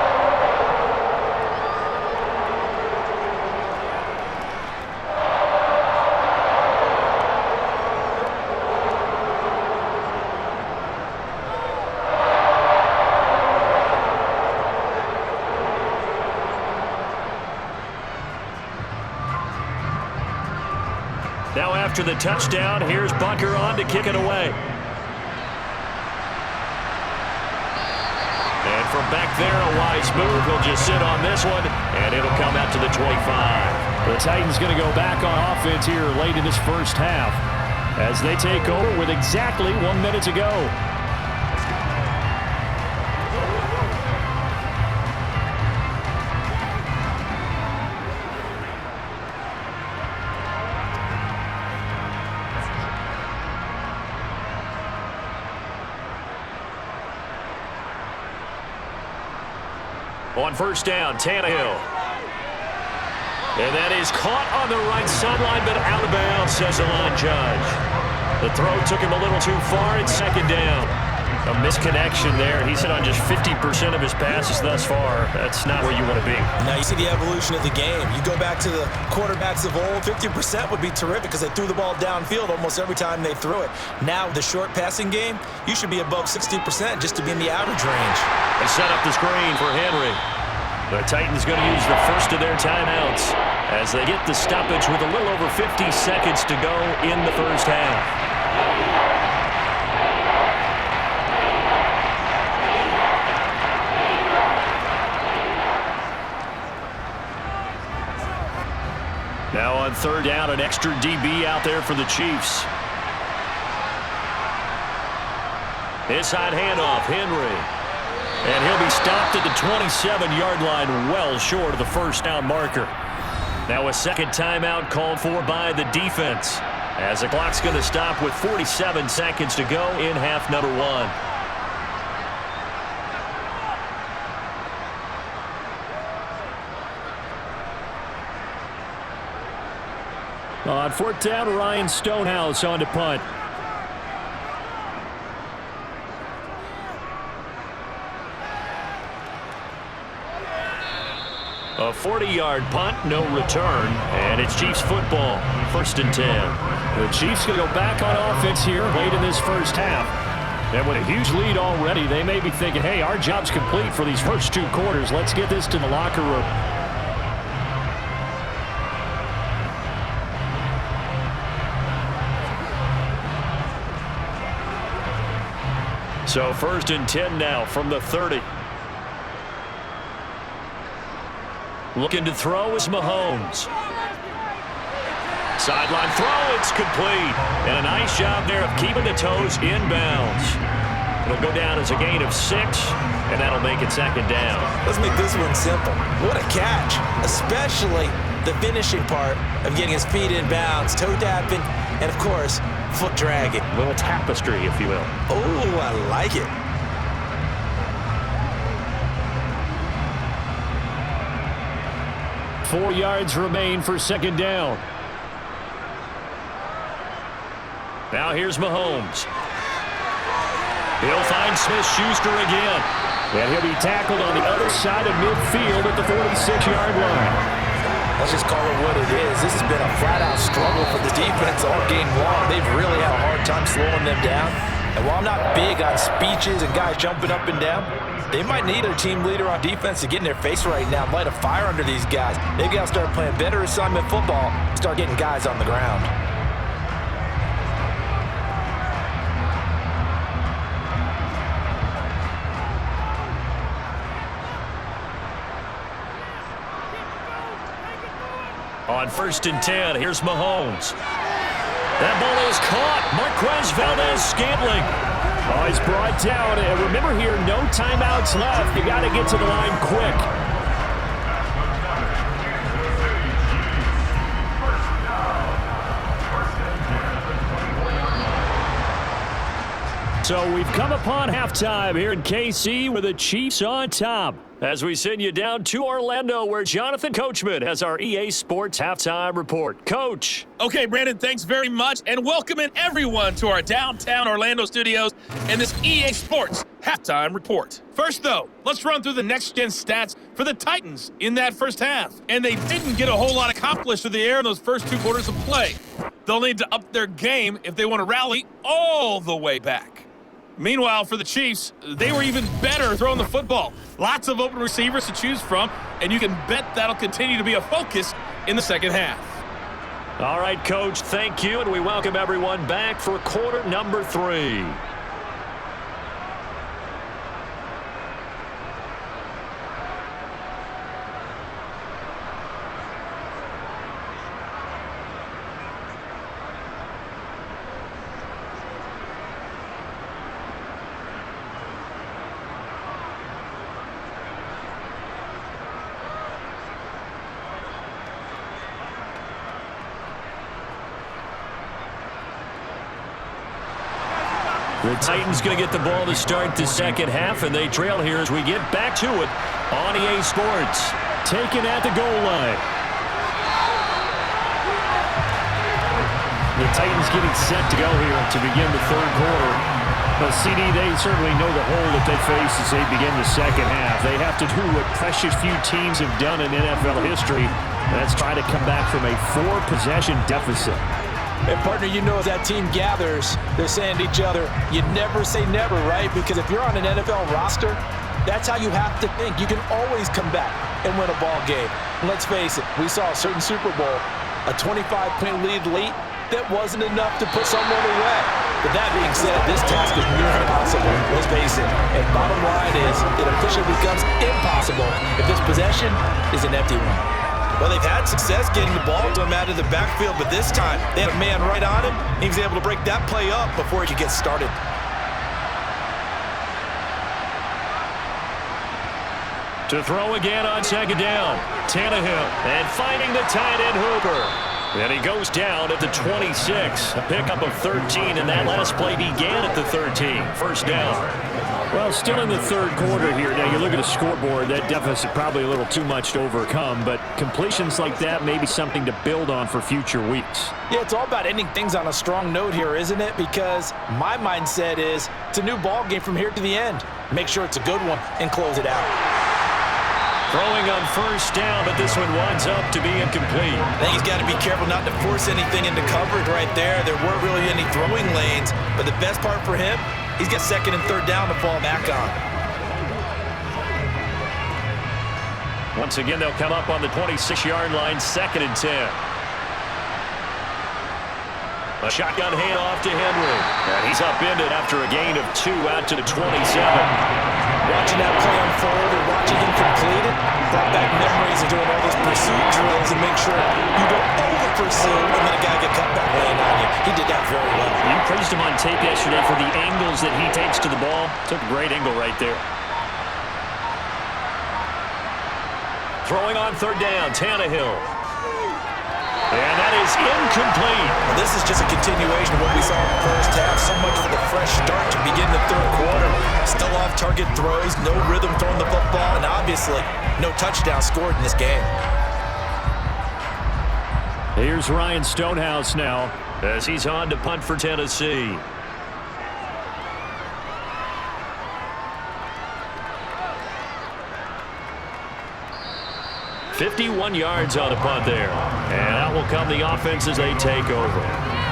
Now after the touchdown, here's Butker on to kick it away. And from back there, a wise move. He'll just sit on this one, and it'll come out to the 25. The Titans going to go back on offense here late in this first half as they take over with exactly 1 minute to go. On first down, Tannehill. And that is caught on the right sideline, but out of bounds, says the line judge. The throw took him a little too far. It's second down. A misconnection there. He's hit on just 50% of his passes thus far. That's not where you want to be. Now you see the evolution of the game. You go back to the quarterbacks of old, 50% would be terrific because they threw the ball downfield almost every time they threw it. Now the short passing game, you should be above 60% just to be in the average range. They set up the screen for Henry. The Titans going to use the first of their timeouts as they get the stoppage with a little over 50 seconds to go in the first half. Now on third down, an extra DB out there for the Chiefs. Inside handoff, Henry. And he'll be stopped at the 27-yard line, well short of the first down marker. Now a second timeout called for by the defense, as the clock's going to stop with 47 seconds to go in half number one. On fourth down, Ryan Stonehouse on to punt. A 40-yard punt, no return, and it's Chiefs football, 1st and 10. The Chiefs going to go back on offense here late in this first half. And with a huge lead already, they may be thinking, hey, our job's complete for these first 2 quarters. Let's get this to the locker room. So 1st and 10 now from the 30. Looking to throw is Mahomes. Sideline throw, it's complete. And a nice job there of keeping the toes inbounds. It'll go down as a gain of 6, and that'll make it second down. Let's make this one simple. What a catch, especially the finishing part of getting his feet in bounds, toe tapping, and of course, foot dragging. A little tapestry, if you will. Oh, I like it. Four yards remain for second down. Now here's Mahomes. He'll find Smith-Schuster again. And he'll be tackled on the other side of midfield at the 46-yard line. Let's just call it what it is. This has been a flat-out struggle for the defense all game long. They've really had a hard time slowing them down. And while I'm not big on speeches and guys jumping up and down, they might need a team leader on defense to get in their face right now, light a fire under these guys. They've got to start playing better assignment football, start getting guys on the ground. On 1st and 10, here's Mahomes. That ball is caught. Marquez Valdes-Scantling. Oh, he's brought down. And remember here, no timeouts left. You got to get to the line quick. So we've come upon halftime here in KC with the Chiefs on top. As we send you down to Orlando, where Jonathan Coachman has our EA Sports Halftime Report. Coach. Okay, Brandon, thanks very much, and welcoming everyone to our downtown Orlando studios and this EA Sports Halftime Report. First, though, let's run through the next-gen stats for the Titans in that first half. And they didn't get a whole lot accomplished through the air in those first 2 quarters of play. They'll need to up their game if they want to rally all the way back. Meanwhile, for the Chiefs, they were even better throwing the football. Lots of open receivers to choose from, and you can bet that'll continue to be a focus in the second half. All right, Coach, thank you, and we welcome everyone back for quarter number 3. The Titans going to get the ball to start the second half, and they trail here as we get back to it on EA Sports. Taken at the goal line. The Titans getting set to go here to begin the third quarter. But CD, they certainly know the hole that they face as they begin the second half. They have to do what precious few teams have done in NFL history. That's try to come back from a 4-possession deficit. And, partner, you know as that team gathers, they're saying to each other, you never say never, right? Because if you're on an NFL roster, that's how you have to think. You can always come back and win a ball game. And let's face it, we saw a certain Super Bowl, a 25-point lead late, that wasn't enough to put someone away. But that being said, this task is near impossible. Let's face it. And bottom line is, it officially becomes impossible if this possession is an empty one. Well, they've had success getting the ball to him out of the backfield, but this time they had a man right on him. He was able to break that play up before he could get started. To throw again on second down. Tannehill, and finding the tight end Hooper. And he goes down at the 26. A pickup of 13, and that last play began at the 13. First down. Well, still in the third quarter here. Now, you look at the scoreboard, that deficit probably a little too much to overcome, but completions like that may be something to build on for future weeks. Yeah, it's all about ending things on a strong note here, isn't it? Because my mindset is it's a new ball game from here to the end. Make sure it's a good one and close it out. Throwing on first down, but this one winds up to be incomplete. I think he's got to be careful not to force anything into coverage right there. There weren't really any throwing lanes, but the best part for him, he's got second and third down to fall back on. Once again, they'll come up on the 26-yard line, second and 10. A shotgun handoff to Henry. And he's upended after a gain of 2 out to the 27. Watching that play unfold and watching him complete it brought back memories of doing all those pursuit drills and make sure you don't over-pursue and then a guy get cut back laying on you. He did that very well. You praised him on tape yesterday for the angles that he takes to the ball. Took a great angle right there. Throwing on third down, Tannehill. And that is incomplete. Well, this is just a continuation of what we saw in the first half. So much for the fresh start to begin the third quarter. Still off-target throws, no rhythm throwing the football, and obviously no touchdown scored in this game. Here's Ryan Stonehouse now as he's on to punt for Tennessee. "51 yards on the punt there. And out will come the offense as they take over.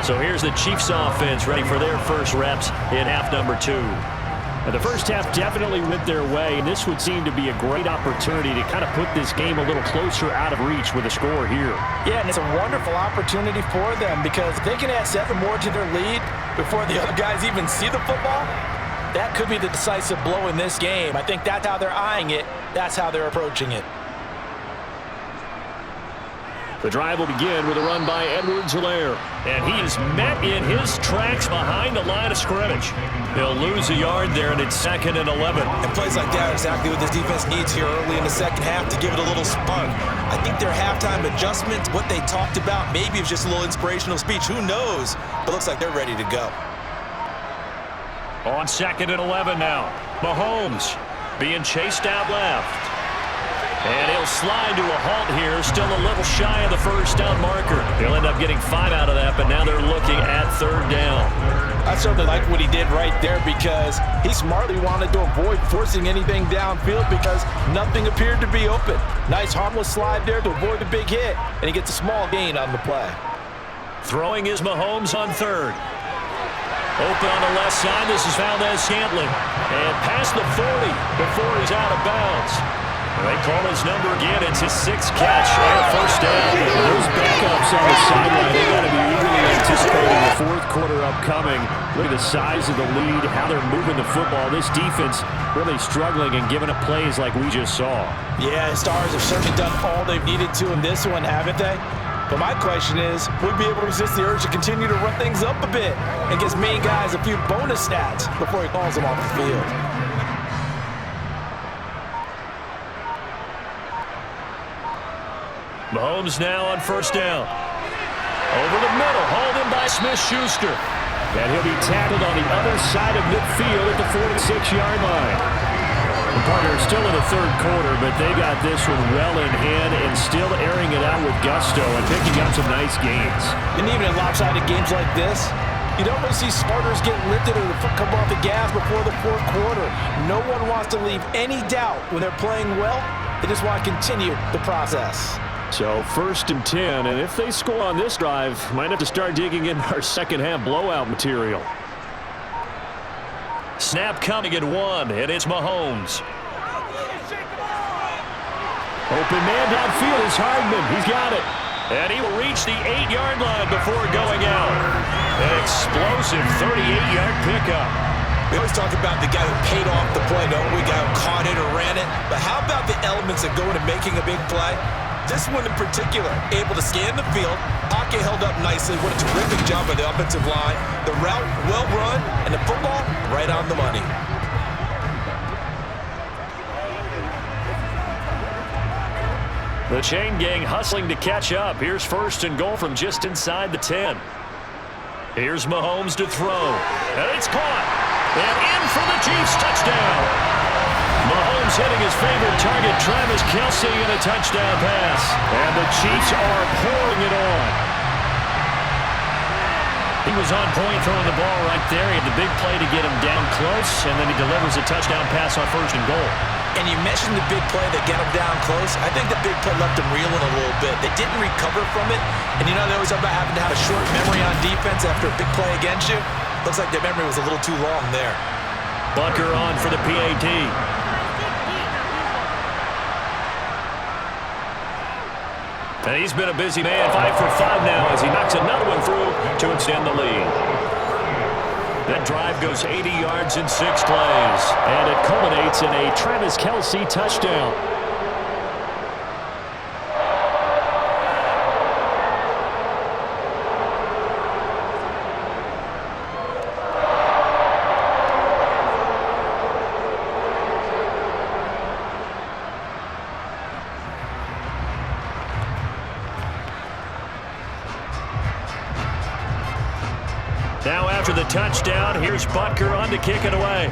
So here's the Chiefs offense ready for their first reps in half number 2. And the first half definitely went their way, and this would seem to be a great opportunity to kind of put this game a little closer out of reach with a score here. Yeah, and it's a wonderful opportunity for them because if they can add 7 more to their lead before the other guys even see the football, that could be the decisive blow in this game. I think that's how they're eyeing it. That's how they're approaching it. The drive will begin with a run by Edwards-Helaire. And he is met in his tracks behind the line of scrimmage. He'll lose a yard there, and it's second and 11. And plays like that are exactly what this defense needs here early in the second half to give it a little spark. I think their halftime adjustments, what they talked about, maybe it was just a little inspirational speech. Who knows? But it looks like they're ready to go. On 2nd and 11 now. Mahomes being chased out left. And he'll slide to a halt here, still a little shy of the first down marker. He'll end up getting 5 out of that, but now they're looking at 3rd down. I certainly like what he did right there because he smartly wanted to avoid forcing anything downfield because nothing appeared to be open. Nice harmless slide there to avoid the big hit, and he gets a small gain on the play. Throwing is Mahomes on 3rd. Open on the left side, this is Valdez-Scantling. And past the 40 before he's out of bounds. They call his number again. It's his 6th catch and a first down. Those backups on the sideline, they got to be eagerly anticipating the 4th quarter upcoming. Look at the size of the lead, how they're moving the football. This defense really struggling and giving up plays like we just saw. Yeah, the Stars have certainly done all they've needed to in this one, haven't they? But my question is, will we be able to resist the urge to continue to run things up a bit and gives main guys a few bonus stats before he calls them off the field? Mahomes now on 1st down. Over the middle, hauled in by Smith-Schuster. And he'll be tackled on the other side of midfield at the 46-yard line. The partner still in the 3rd quarter, but they got this one well in hand and still airing it out with gusto and picking up some nice gains. And even in lopsided games like this, you don't really see starters get lifted or the foot come off the gas before the 4th quarter. No one wants to leave any doubt when they're playing well. They just want to continue the process. So 1st and 10, and if they score on this drive, might have to start digging in our second-half blowout material. Snap coming at 1, and it's Mahomes. Open man downfield is Hardman. He's got it. And he will reach the 8-yard line before going out. An explosive 38-yard pickup. We always talk about the guy who paid off the play, don't we? Guy who caught it or ran it. But how about the elements that go into making a big play? This one in particular, able to scan the field. Pocket held up nicely. What a terrific job by the offensive line. The route well run, and the football right on the money. The chain gang hustling to catch up. Here's 1st and goal from just inside the 10. Here's Mahomes to throw. And it's caught. And in for the Chiefs touchdown. Mahomes hitting his favorite target, Travis Kelce, in a touchdown pass. And the Chiefs are pouring it on. He was on point throwing the ball right there. He had the big play to get him down close, and then he delivers a touchdown pass on 1st and goal. And you mentioned the big play that got him down close. I think the big play left him reeling a little bit. They didn't recover from it. And you know, they always talk about having to have a short memory on defense after a big play against you. Looks like their memory was a little too long there. Bunker on for the PAT. And he's been a busy man, 5 for 5 now as he knocks another one through to extend the lead. That drive goes 80 yards in 6 plays. And it culminates in a Travis Kelce touchdown. Now after the touchdown, here's Butker on to kick it away.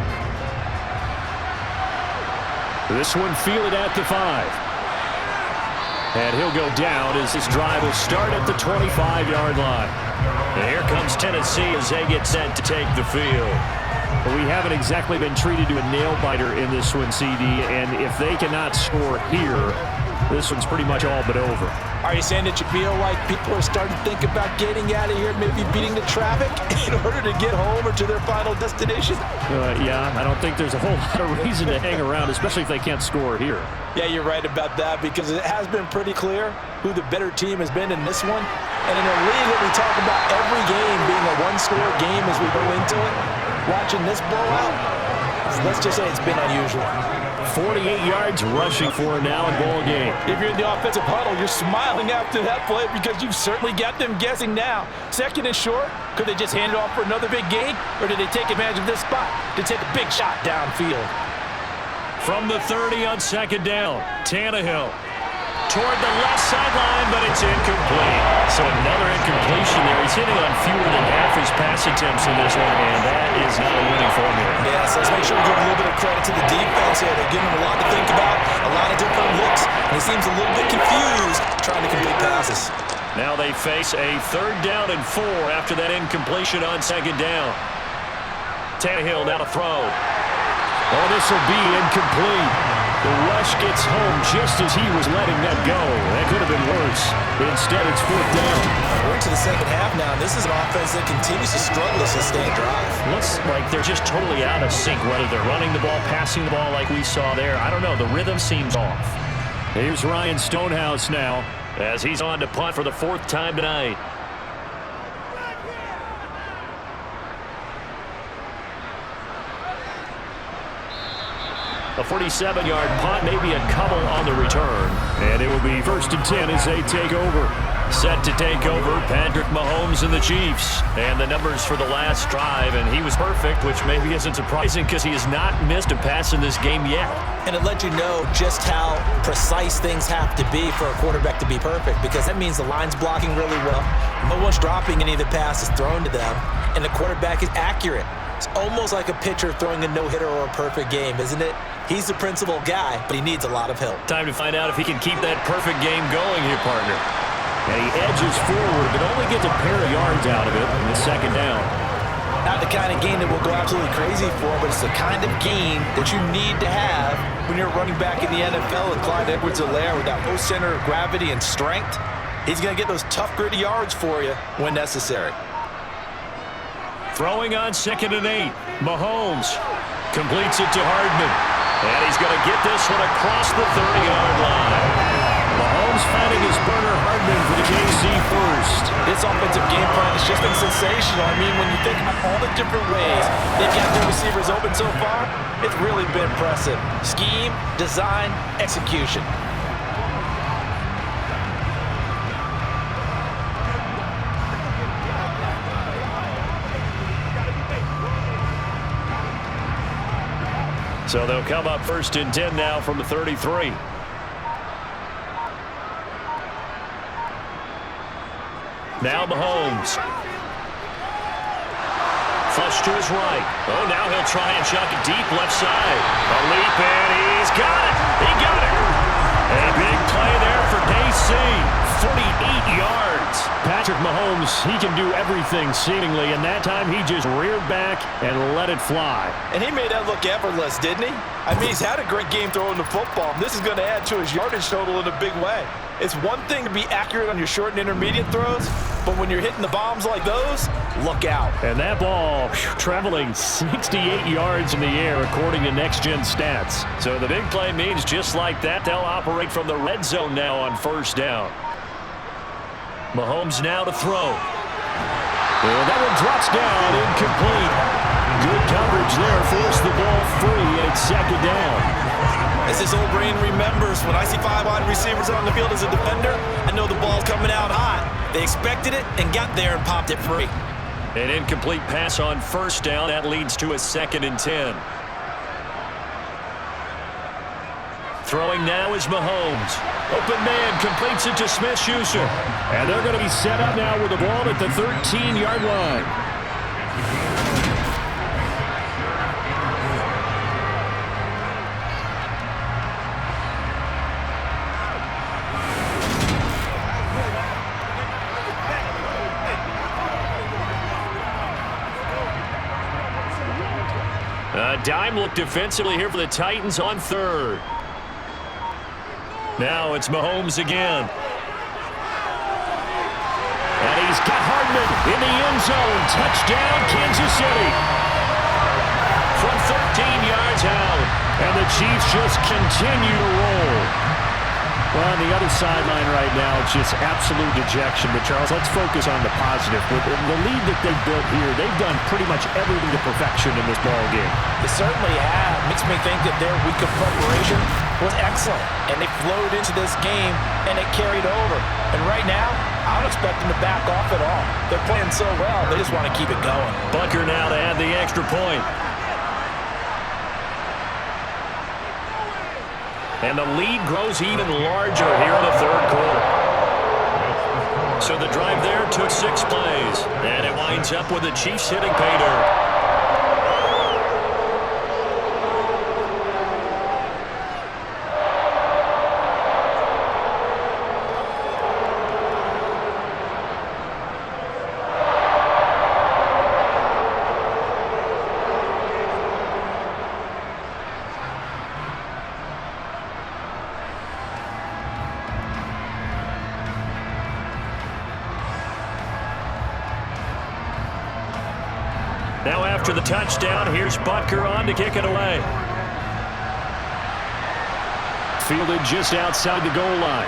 This one fielded at the 5. And he'll go down as this drive will start at the 25-yard line. And here comes Tennessee as they get set to take the field. But we haven't exactly been treated to a nail-biter in this one, CD. And if they cannot score here, this one's pretty much all but over. Are you saying that you feel like people are starting to think about getting out of here, maybe beating the traffic in order to get home or to their final destination? Yeah, I don't think there's a whole lot of reason to hang around, especially if they can't score here. Yeah, you're right about that because it has been pretty clear who the better team has been in this one. And in a league that we talk about every game being a one-score game as we go into it, watching this blowout, let's just say it's been unusual. 48 yards rushing for now in ball game. If you're in the offensive huddle, you're smiling after that play because you've certainly got them guessing now. 2nd and short, could they just hand it off for another big gain, or did they take advantage of this spot to take a big shot downfield? From the 30 on 2nd down, Tannehill toward the left sideline, but it's incomplete. So another incompletion there. He's hitting on fewer than half his pass attempts in this one, and that is not a winning formula. Yeah, so let's make sure we give a little bit of credit to the defense here. They're giving him a lot to think about, a lot of different looks, and he seems a little bit confused trying to complete passes. Now they face a 3rd down and 4 after that incompletion on 2nd down. Tannehill now to throw. Oh, this will be incomplete. The rush gets home just as he was letting that go. That could have been worse. Instead, it's 4th down. We're into the second half now. This is an offense that continues to struggle to sustain drive. Looks like they're just totally out of sync, whether they're running the ball, passing the ball like we saw there. I don't know. The rhythm seems off. Here's Ryan Stonehouse now, as he's on to punt for the 4th time tonight. A 47-yard punt, maybe a couple on the return. And it will be 1st and 10 as they take over. Set to take over, Patrick Mahomes and the Chiefs. And the numbers for the last drive, and he was perfect, which maybe isn't surprising because he has not missed a pass in this game yet. And it lets you know just how precise things have to be for a quarterback to be perfect, because that means the line's blocking really well. No one's dropping any of the passes thrown to them, and the quarterback is accurate. It's almost like a pitcher throwing a no-hitter or a perfect game, isn't it? He's the principal guy, but he needs a lot of help. Time to find out if he can keep that perfect game going here, partner. And he edges forward, but only gets a pair of yards out of it in the 2nd down. Not the kind of game that we'll go absolutely crazy for, but it's the kind of game that you need to have when you're running back in the NFL with Clyde Edwards-Helaire with that low center of gravity and strength. He's going to get those tough, gritty yards for you when necessary. Throwing on 2nd and 8. Mahomes completes it to Hardman. And he's going to get this one across the 30-yard line. Mahomes finding his burner Hardman for the KC first. This offensive game plan has just been sensational. I mean, when you think about all the different ways they've got their receivers open so far, it's really been impressive. Scheme, design, execution. So they'll come up 1st and 10 now from the 33. Now Mahomes. Flush to his right. Oh, now he'll try and chuck it deep left side. A leap, and he's got it. He got it. A big play there for KC. 48 yards. Patrick Mahomes, he can do everything seemingly, and that time he just reared back and let it fly. And he made that look effortless, didn't he? I mean, he's had a great game throwing the football. This is going to add to his yardage total in a big way. It's one thing to be accurate on your short and intermediate throws, but when you're hitting the bombs like those, look out. And that ball traveling 68 yards in the air according to Next Gen Stats. So the big play means just like that, they'll operate from the red zone now on 1st down. Mahomes now to throw. And that one drops down, incomplete. Good coverage there, forced the ball free, and it's 2nd down. As this old brain remembers, when I see 5 wide receivers on the field as a defender, I know the ball's coming out hot. They expected it and got there and popped it free. An incomplete pass on 1st down. That leads to a 2nd and 10. Throwing now is Mahomes. Open man completes it to Smith-Schuster. And they're going to be set up now with the ball at the 13-yard line. A dime look defensively here for the Titans on 3rd. Now it's Mahomes again. And he's got Hardman in the end zone. Touchdown, Kansas City. From 13 yards out. And the Chiefs just continue to roll. Well, on the other sideline right now, it's just absolute dejection. But, Charles, let's focus on the positive. With the lead that they've built here, they've done pretty much everything to perfection in this ball game. They certainly have. Makes me think that their week of preparation was excellent. And they flowed into this game, and it carried over. And right now, I don't expect them to back off at all. They're playing so well, they just want to keep it going. Bunker now to add the extra point. And the lead grows even larger here in the third quarter. So the drive there took 6 plays. And it winds up with the Chiefs hitting pay dirt. Now after the touchdown, here's Butker on to kick it away. Fielded just outside the goal line.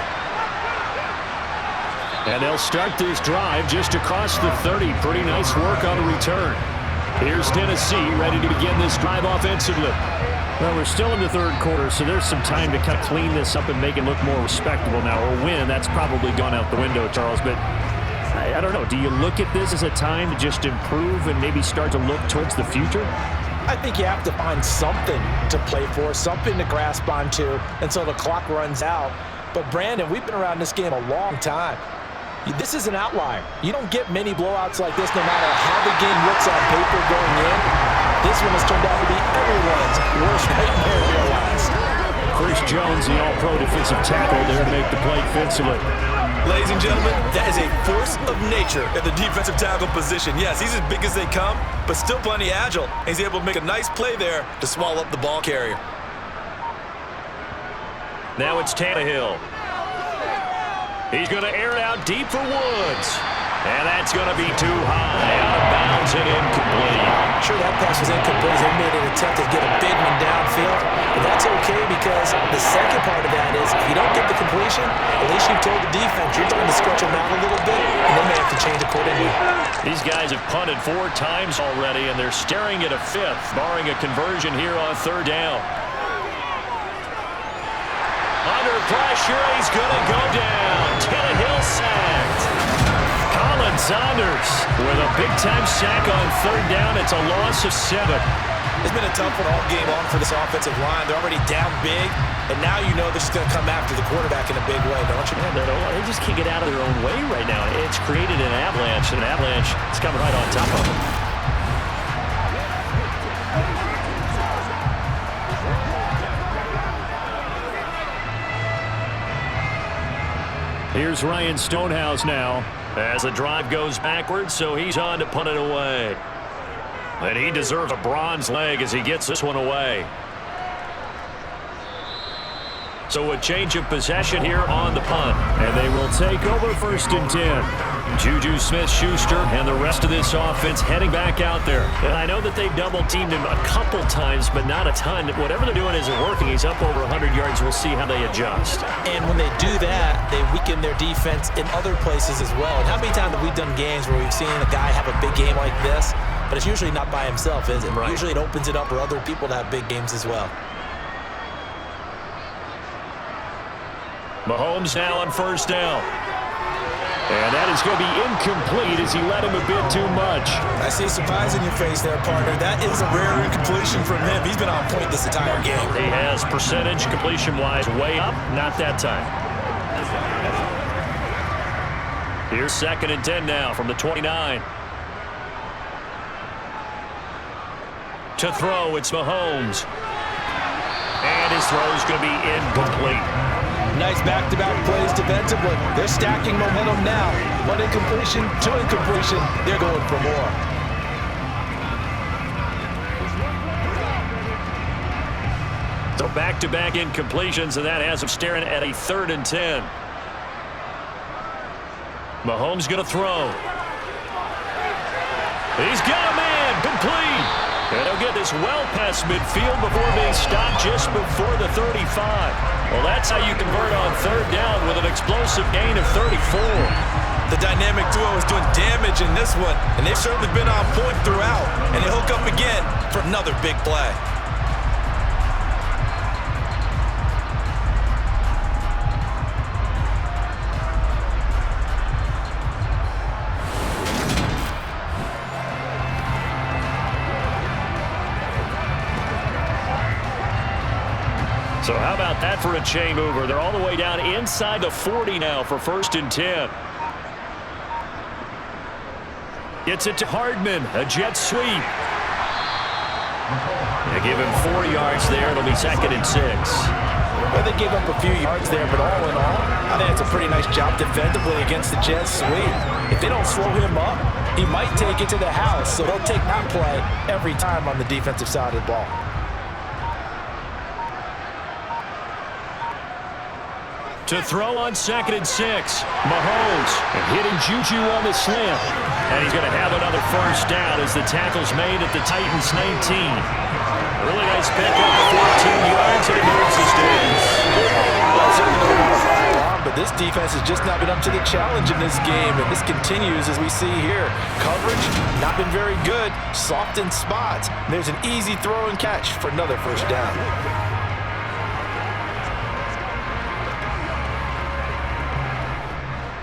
And they'll start this drive just across the 30. Pretty nice work on the return. Here's Tennessee ready to begin this drive offensively. Well, we're still in the third quarter, so there's some time to kind of clean this up and make it look more respectable now. A win, that's probably gone out the window, Charles, but I don't know. Do you look at this as a time to just improve and maybe start to look towards the future? I think you have to find something to play for, something to grasp onto until the clock runs out. But, Brandon, we've been around this game a long time. This is an outlier. You don't get many blowouts like this no matter how the game looks on paper going in. This one has turned out to be everyone's worst nightmare realized. Chris Jones, the all-pro defensive tackle, there to make the play defensively. Ladies and gentlemen, that is a force of nature at the defensive tackle position. Yes, he's as big as they come, but still plenty agile. He's able to make a nice play there to swallow up the ball carrier. Now it's Tannehill. He's going to air it out deep for Woods. And that's going to be too high. Out of bounds and incomplete. Sure, that pass was incomplete. They made an attempt to get a big one downfield. But that's okay because the second part of that is if you don't get the completion, at least you've told the defense you're trying to stretch them out a little bit, and they may have to change accordingly. These guys have punted 4 times already, and they're staring at a 5th, barring a conversion here on 3rd down. Under pressure, he's going to go down. Tannehill sacked. Colin Saunders with a big-time sack on 3rd down. It's a loss of 7. It's been a tough one all game long for this offensive line. They're already down big, and now you know they're just going to come after the quarterback in a big way, don't you? Yeah, they just can't get out of their own way right now. It's created an avalanche, and an avalanche is coming right on top of them. Here's Ryan Stonehouse now. As the drive goes backwards, so he's on to punt it away. And he deserves a bronze leg as he gets this one away. So a change of possession here on the punt. And they will take over 1st and 10. Juju Smith-Schuster and the rest of this offense heading back out there. And I know that they've double-teamed him a couple times, but not a ton. Whatever they're doing isn't working. He's up over 100 yards. We'll see how they adjust. And when they do that, they weaken their defense in other places as well. And how many times have we done games where we've seen a guy have a big game like this, but it's usually not by himself, is it? Right. Usually it opens it up for other people to have big games as well. Mahomes now on 1st down. And that is going to be incomplete as he led him a bit too much. I see a surprise in your face there, partner. That is a rare incompletion from him. He's been on point this entire game. He has percentage completion-wise way up. Not that time. Here's 2nd and 10 now from the 29. To throw, it's Mahomes. And his throw is going to be incomplete. Nice back-to-back plays defensively. They're stacking momentum now. One incompletion, 2 incompletion. They're going for more. So back-to-back incompletions, and that has them staring at a 3rd and 10. Mahomes going to throw. He's got a man, complete. And he'll get this well past midfield before being stopped just before the 35. Well, that's how you convert on 3rd down with an explosive gain of 34. The dynamic duo is doing damage in this one, and they've certainly been on point throughout. And they hook up again for another big play. So how about that for a chain mover? They're all the way down inside the 40 now for 1st and 10. Gets it to Hardman, a jet sweep. They give him 4 yards there. It'll be 2nd and 6. Well, they gave up a few yards there, but all in all, I think it's a pretty nice job defensively against the jet sweep. If they don't slow him up, he might take it to the house, so they'll take that play every time on the defensive side of the ball. To throw on 2nd and 6. Mahomes hitting Juju on the slant. And he's going to have another 1st down as the tackle's made at the Titans 19. Really nice pickup, 14 yards, and it moves the sticks. Well, certainly don't want to pile on, but this defense has just not been up to the challenge in this game, and this continues as we see here. Coverage, not been very good, soft in spots. There's an easy throw and catch for another 1st down.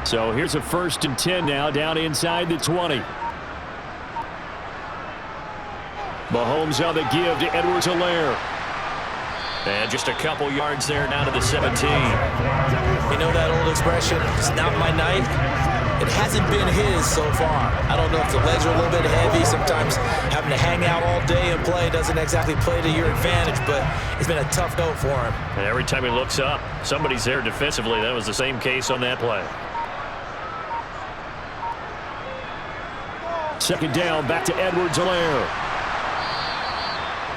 So here's a 1st and 10 now, down inside the 20. Mahomes on the give to Edwards-Helaire. And just a couple yards there down to the 17. You know that old expression, it's not my night? It hasn't been his so far. I don't know if the legs are a little bit heavy. Sometimes having to hang out all day and play doesn't exactly play to your advantage, but it's been a tough go for him. And every time he looks up, somebody's there defensively. That was the same case on that play. 2nd down, back to Edwards-Helaire.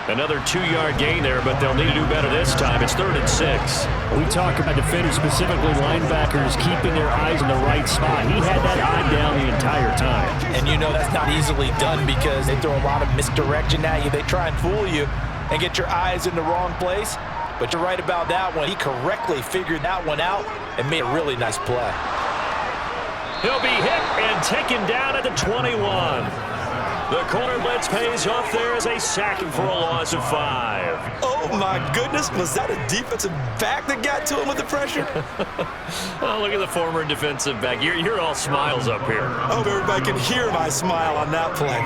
Another 2-yard gain there, but they'll need to do better this time. It's 3rd and 6. We talk about defenders, specifically linebackers, keeping their eyes in the right spot. He had that eye down the entire time. And you know that's not easily done because they throw a lot of misdirection at you. They try and fool you and get your eyes in the wrong place. But you're right about that one. He correctly figured that one out and made a really nice play. He'll be hit and taken down at the 21. The corner blitz pays off there as they sack him for a loss of 5. Oh, my goodness. Was that a defensive back that got to him with the pressure? Oh, look at the former defensive back. You're all smiles up here. I hope everybody can hear my smile on that play.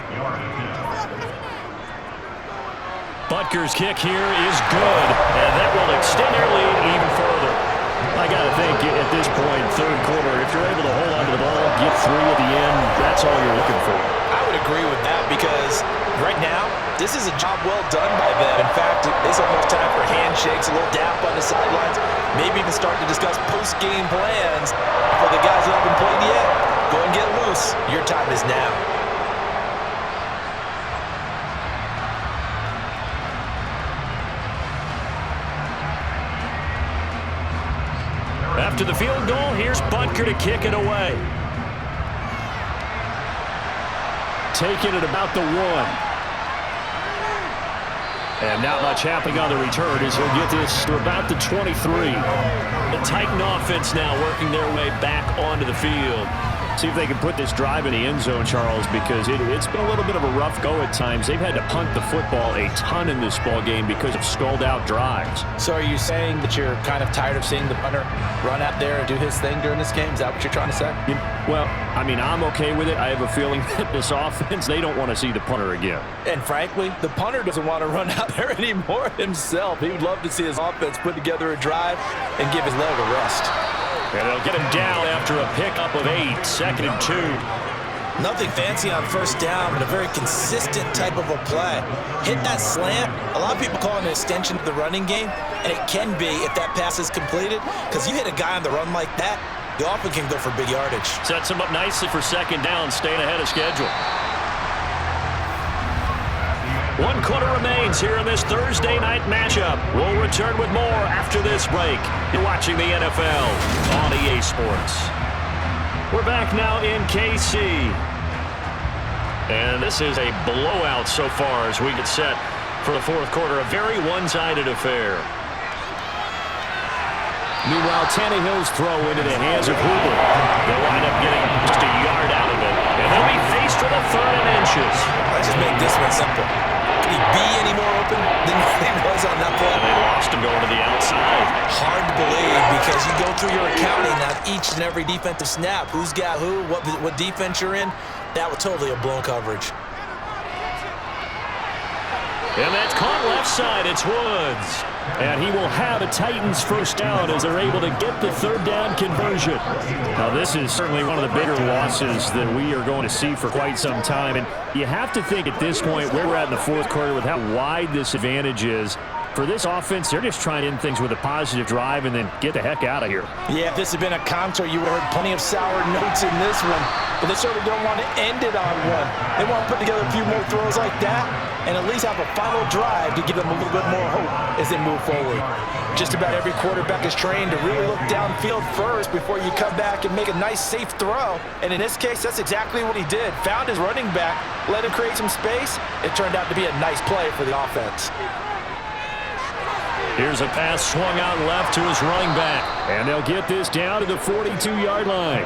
Butker's kick here is good, and that will extend their lead even further. I got to think at this point, 3rd quarter, if you're able to hold on to the ball, get 3 at the end, that's all you're looking for. I would agree with that because right now, this is a job well done by them. In fact, it's almost time for handshakes, a little dap on the sidelines, maybe even start to discuss post-game plans for the guys who haven't played yet. Go and get loose. Your time is now. After the field goal, here's Butker to kick it away. Taking it about the 1. And not much happening on the return as he'll get this to about the 23. The Titan offense now working their way back onto the field. See if they can put this drive in the end zone, Charles, because it's been a little bit of a rough go at times. They've had to punt the football a ton in this ball game because of stalled-out drives. So are you saying that you're kind of tired of seeing the punter run out there and do his thing during this game? Is that what you're trying to say? Well, I mean, I'm okay with it. I have a feeling that this offense, they don't want to see the punter again. And frankly, the punter doesn't want to run out there anymore himself. He would love to see his offense put together a drive and give his leg a rest. And they'll get him down after a pickup of 8, 2nd and 2. Nothing fancy on 1st down, but a very consistent type of a play. Hit that slant. A lot of people call it an extension of the running game, and it can be if that pass is completed, because you hit a guy on the run like that, you often can go for big yardage. Sets him up nicely for 2nd down, staying ahead of schedule. 1 quarter remains here in this Thursday night matchup. We'll return with more after this break. You're watching the NFL on EA Sports. We're back now in KC. And this is a blowout so far as we get set for the 4th quarter. A very one-sided affair. Meanwhile, Tannehill's throw into the hands of Hooper. They'll wind up getting just a yard out of it. And they'll be faced with a 3rd and inches. Let's just make this one simple. Can he be any more open than he was on that play? And they lost him going to the outside. Hard to believe because you go through your accounting on each and every defensive snap. Who's got who, what defense you're in. That was totally a blown coverage. And that's caught left side. It's Woods. And he will have a Titans first down as they're able to get the third down conversion. Now, this is certainly one of the bigger losses that we are going to see for quite some time. And you have to think at this point where we're at in the fourth quarter with how wide this advantage is. For this offense, they're just trying to end things with a positive drive and then get the heck out of here. Yeah, if this had been a concert, you would have heard plenty of sour notes in this one. But they certainly don't want to end it on one. They want to put together a few more throws like that and at least have a final drive to give them a little bit more hope as they move forward. Just about every quarterback is trained to really look downfield first before you come back and make a nice, safe throw. And in this case, that's exactly what he did. Found his running back, let him create some space. It turned out to be a nice play for the offense. Here's a pass swung out left to his running back. And they'll get this down to the 42-yard line.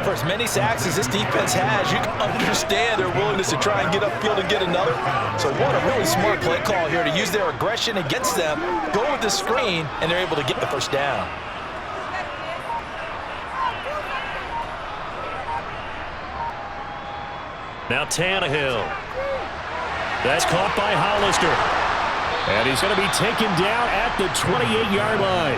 For as many sacks as this defense has, you can understand their willingness to try and get upfield and get another. So what a really smart play call here to use their aggression against them, go with the screen, and they're able to get the first down. Now Tannehill. That's caught by Hollister. And he's going to be taken down at the 28-yard line.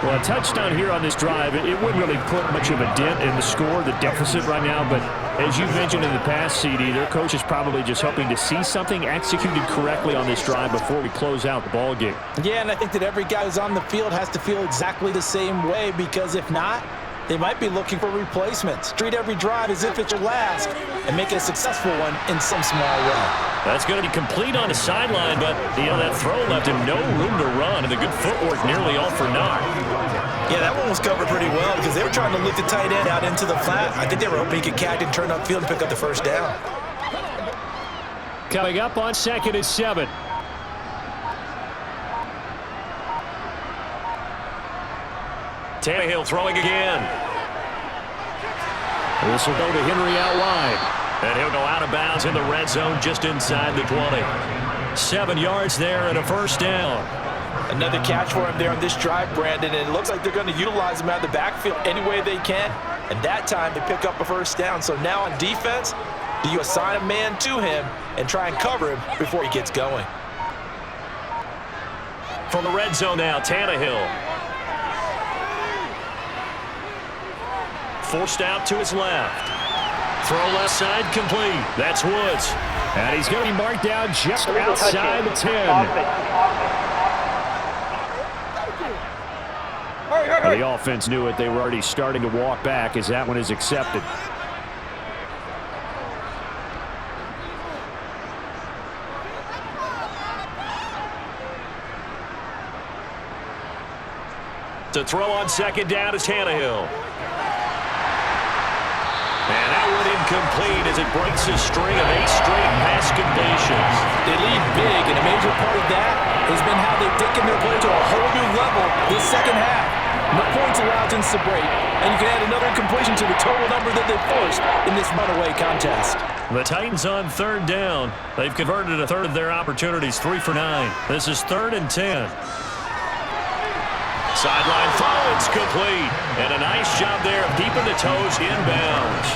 Well, a touchdown here on this drive, it wouldn't really put much of a dent in the score, the deficit right now. But as you've mentioned in the past, CD, their coach is probably just hoping to see something executed correctly on this drive before we close out the ball game. Yeah, and I think that every guy who's on the field has to feel exactly the same way, because if not, they might be looking for replacements. Treat every drive as if it's your last and make it a successful one in some small way. That's going to be complete on the sideline, but, that throw left him no room to run, and the good footwork nearly all for naught. Yeah, that one was covered pretty well because they were trying to loop the tight end out into the flat. I think they were hoping he could catch and turn upfield and pick up the first down. Coming up on 2nd and 7. Tannehill throwing again. This will go to Henry out wide. And he'll go out of bounds in the red zone just inside the 20. 7 yards there and a first down. Another catch for him there on this drive, Brandon, and it looks like they're going to utilize him out of the backfield any way they can. And that time they pick up a first down. So now on defense, do you assign a man to him and try and cover him before he gets going? From the red zone now, Tannehill. Forced out to his left. Throw left side complete. That's Woods. And he's going to be marked down just outside the 10. And the offense knew it. They were already starting to walk back as that one is accepted. To throw on 2nd down is Tannehill. And that one incomplete as it breaks a string of 8 straight pass completions. They lead big, and a major part of that has been how they've taken their play to a whole new level this second half. No points allowed since the break, and you can add another completion to the total number that they've forced in this runaway contest. The Titans on 3rd down. They've converted a third of their opportunities, 3 for 9. This is 3rd and 10. Sideline throw, it's complete. And a nice job there of keeping the toes inbounds.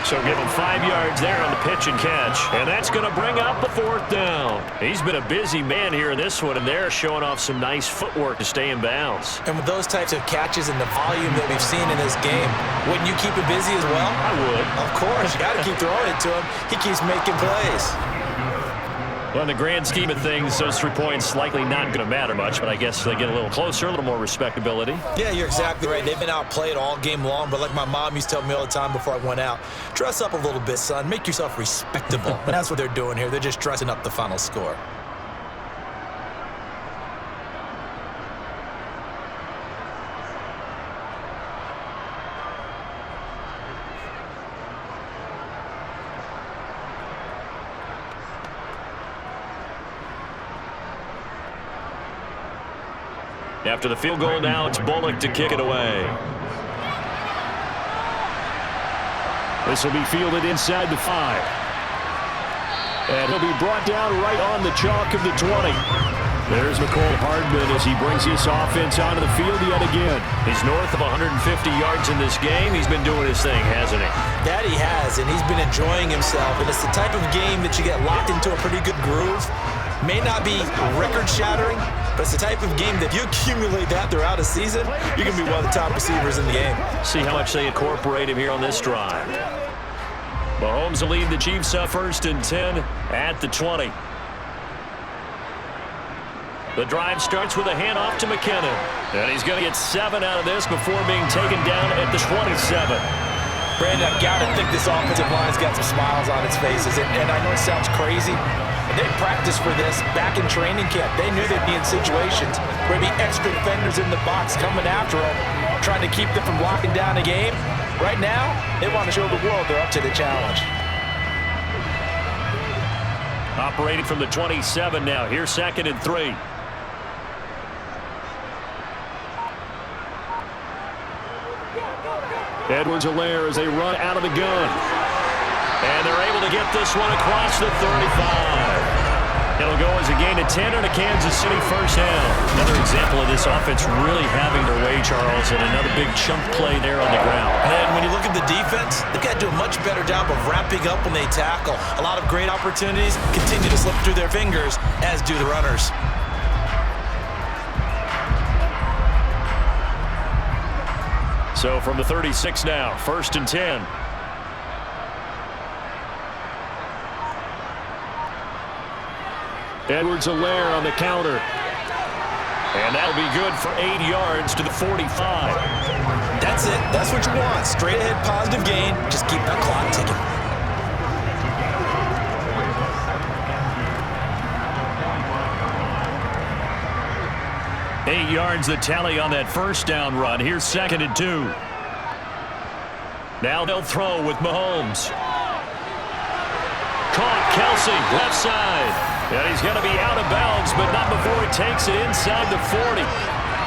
So give him 5 yards there on the pitch and catch. And that's going to bring up the 4th down. He's been a busy man here in this one, and they're showing off some nice footwork to stay in bounds. And with those types of catches and the volume that we've seen in this game, wouldn't you keep it busy as well? I would. Of course. You got to keep throwing it to him. He keeps making plays. Well, in the grand scheme of things, those 3 points likely not going to matter much, but I guess they get a little closer, a little more respectability. Yeah, you're exactly right. They've been outplayed all game long, but like my mom used to tell me all the time before I went out, dress up a little bit, son. Make yourself respectable. And that's what they're doing here. They're just dressing up the final score. After the field goal now, it's Bullock to kick it away. This will be fielded inside the 5. And he'll be brought down right on the chalk of the 20. There's McCole Hardman as he brings his offense onto the field yet again. He's north of 150 yards in this game. He's been doing his thing, hasn't he? That he has, and he's been enjoying himself. And it's the type of game that you get locked into a pretty good groove. May not be record-shattering, but it's the type of game that if you accumulate that throughout a season, you're going to be one of the top receivers in the game. See how much they incorporate him here on this drive. Mahomes will lead the Chiefs up 1st and 10 at the 20. The drive starts with a handoff to McKinnon. And he's going to get 7 out of this before being taken down at the 27. Brandon, I've got to think this offensive line's got some smiles on its faces. And I know it sounds crazy, but they practiced for this back in training camp. They knew they'd be in situations where there'd be extra defenders in the box coming after them, trying to keep them from locking down a game. Right now, they want to show the world they're up to the challenge. Operating from the 27 now. Here's 2nd and 3. Edwards-Helaire as they run out of the gun. And they're able to get this one across the 35. It'll go as a gain of 10 and a Kansas City first down. Another example of this offense really having their way, Charles, and another big chunk play there on the ground. And when you look at the defense, they've got to do a much better job of wrapping up when they tackle. A lot of great opportunities continue to slip through their fingers, as do the runners. So from the 36 now, 1st and 10. Edwards-Helaire on the counter. And that'll be good for 8 yards to the 45. That's it. That's what you want. Straight ahead, positive gain. Just keep that clock ticking. Eight yards the tally on that first down run. Here's 2nd and 2. Now they'll throw with Mahomes. Caught Kelsey, left side. And he's going to be out of bounds, but not before he takes it inside the 40.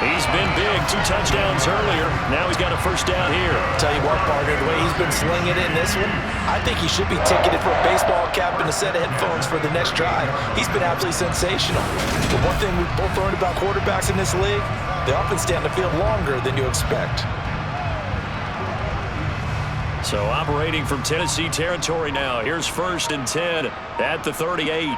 He's been big, 2 touchdowns earlier. Now he's got a first down here. Tell you what, partner, the way he's been slinging it in this one, I think he should be ticketed for a baseball cap and a set of headphones for the next drive. He's been absolutely sensational. But one thing we've both learned about quarterbacks in this league, they often stay on the field longer than you expect. So operating from Tennessee territory now. Here's 1st and 10 at the 38.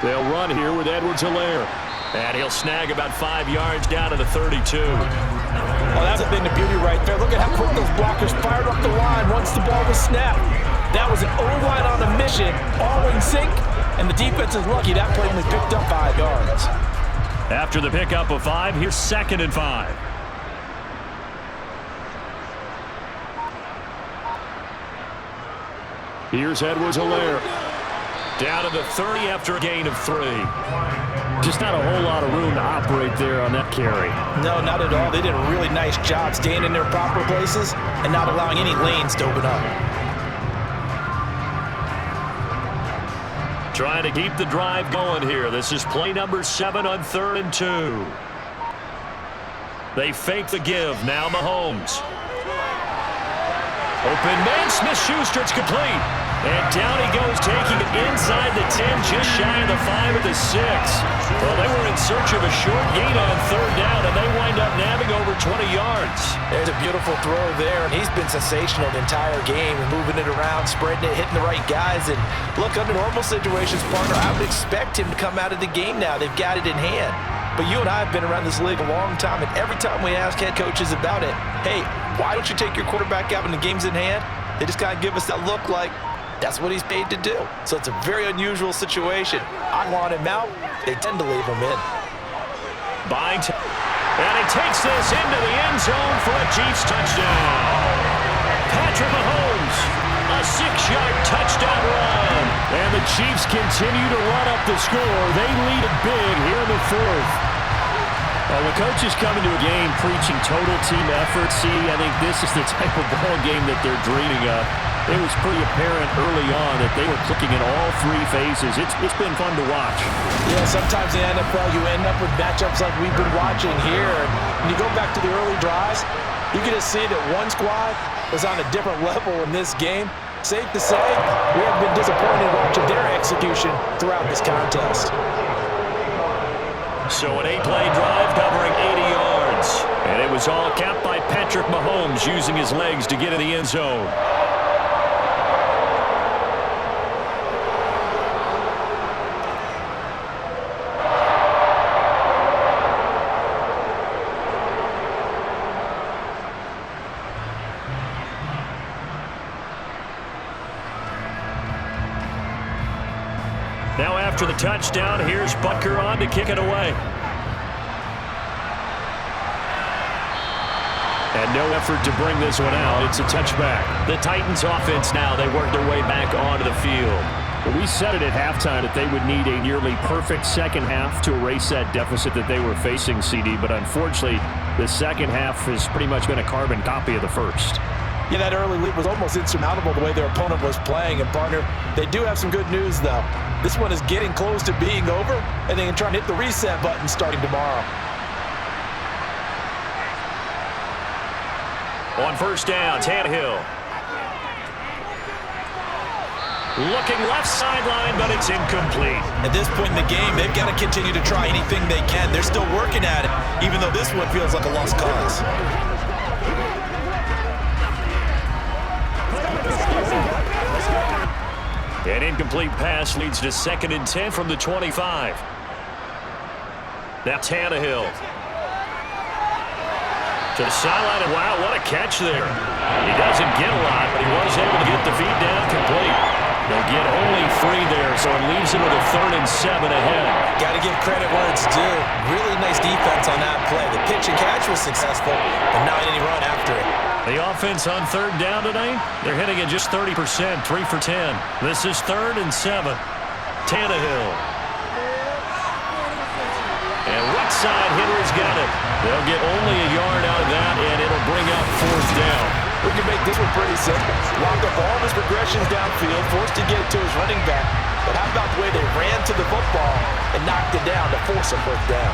They'll run here with Edwards-Helaire. And he'll snag about 5 yards down to the 32. Well, that's a thing of beauty right there. Look at how quick those blockers fired up the line once the ball was snapped. That was an O-line on a mission, all in sync, and the defense is lucky that play only picked up 5 yards. After the pickup of 5, here's 2nd and 5. Here's Edwards-Helaire. Down to the 30 after a gain of 3. Just not a whole lot of room to operate there on that carry. No, not at all. They did a really nice job staying in their proper places and not allowing any lanes to open up. Trying to keep the drive going here. This is play number 7 on 3rd and 2. They fake the give. Now Mahomes. Open man, Smith-Schuster, it's complete. And down he goes, taking it inside the 10, just shy of the 5 at the 6. Well, they were in search of a short gain on 3rd down, and they wind up nabbing over 20 yards. There's a beautiful throw there, and he's been sensational the entire game, moving it around, spreading it, hitting the right guys. And look, under normal situations, partner, I would expect him to come out of the game now. They've got it in hand. But you and I have been around this league a long time, and every time we ask head coaches about it, hey, why don't you take your quarterback out when the game's in hand? They just kind of give us that look like, that's what he's paid to do. So it's a very unusual situation. I want him out. They tend to leave him in. And he takes this into the end zone for a Chiefs touchdown. Patrick Mahomes, a 6-yard touchdown run. And the Chiefs continue to run up the score. They lead it big here in the 4th. Well, the coaches come into a game preaching total team effort. See, I think this is the type of ball game that they're dreaming of. It was pretty apparent early on that they were clicking in all 3 phases. It's been fun to watch. Yeah, sometimes in the NFL you end up with matchups like we've been watching here. And when you go back to the early drives, you can just see that one squad was on a different level in this game. Safe to say, we have been disappointed watching their execution throughout this contest. So an 8-play drive covering 80 yards. And it was all capped by Patrick Mahomes using his legs to get in the end zone. Now after the touchdown, here's Butker on to kick it away. And no effort to bring this one out. It's a touchback. The Titans offense now, they work their way back onto the field. Well, we said it at halftime that they would need a nearly perfect second half to erase that deficit that they were facing, CD. But unfortunately, the second half has pretty much been a carbon copy of the first. Yeah, that early lead was almost insurmountable the way their opponent was playing. And, partner, they do have some good news, though. This one is getting close to being over, and they can try and hit the reset button starting tomorrow. On first down, Tannehill. Looking left sideline, but it's incomplete. At this point in the game, they've got to continue to try anything they can. They're still working at it, even though this one feels like a lost cause. An incomplete pass leads to 2nd and 10 from the 25. Now Tannehill. To the sideline, and wow, what a catch there. He doesn't get a lot, but he was able to get the feed down complete. They'll get only 3 there, so it leaves them with a 3rd and 7 ahead. Got to give credit where it's due. Really nice defense on that play. The pitch and catch was successful, but not any run after it. The offense on 3rd down tonight, they're hitting at just 30%, 3 for 10. This is 3rd and 7. Tannehill. And right side, Henry's got it. They'll get only a yard out of that, and it'll bring up 4th down. We can make this one pretty simple. Locked up all his progressions downfield, forced to get it to his running back. But how about the way they ran to the football and knocked it down to force a 4th down?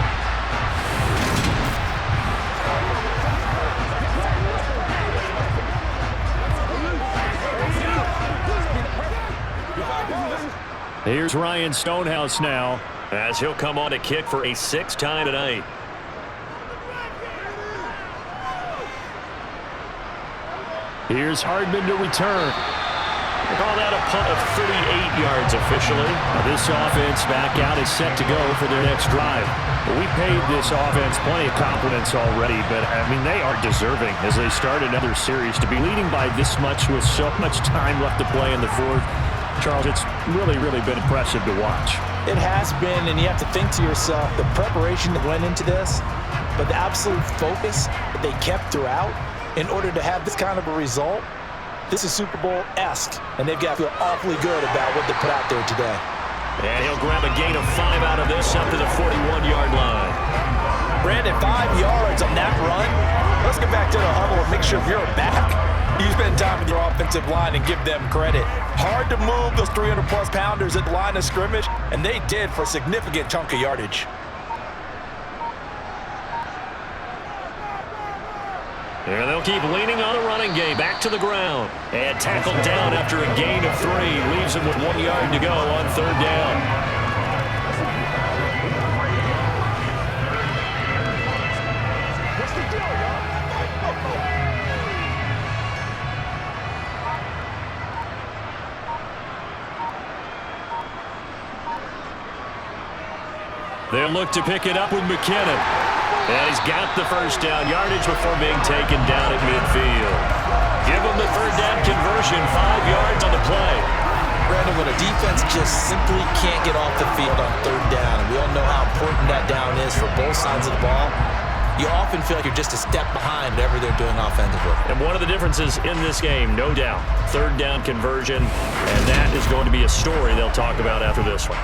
Here's Ryan Stonehouse now, as he'll come on to kick for a 6th time tonight. Here's Hardman to return. They call that a punt of 38 yards officially. Now this offense back out is set to go for their next drive. But we paid this offense plenty of compliments already, but I mean they are deserving as they start another series to be leading by this much with so much time left to play in the 4th. Charles, it's really been impressive to watch. It has been, and you have to think to yourself, the preparation that went into this, but the absolute focus that they kept throughout in order to have this kind of a result. This is Super Bowl-esque, and they've got to feel awfully good about what they put out there today. And he'll grab a gain of 5 out of this up to the 41-yard line. Brandon, 5 yards on that run. Let's get back to the huddle and make sure if you're back, you spend time with your offensive line and give them credit. Hard to move those 300-plus pounders at the line of scrimmage, and they did for a significant chunk of yardage. And they'll keep leaning on the running game. Back to the ground. And tackled down after a gain of 3. Leaves him with 1 yard to go on 3rd down. They'll look to pick it up with McKinnon. And he's got the 1st down yardage before being taken down at midfield. Give him the 3rd down conversion, 5 yards on the play. Brandon, when a defense just simply can't get off the field on 3rd down, and we all know how important that down is for both sides of the ball, you often feel like you're just a step behind whatever they're doing offensively. And one of the differences in this game, no doubt, 3rd down conversion, and that is going to be a story they'll talk about after this one.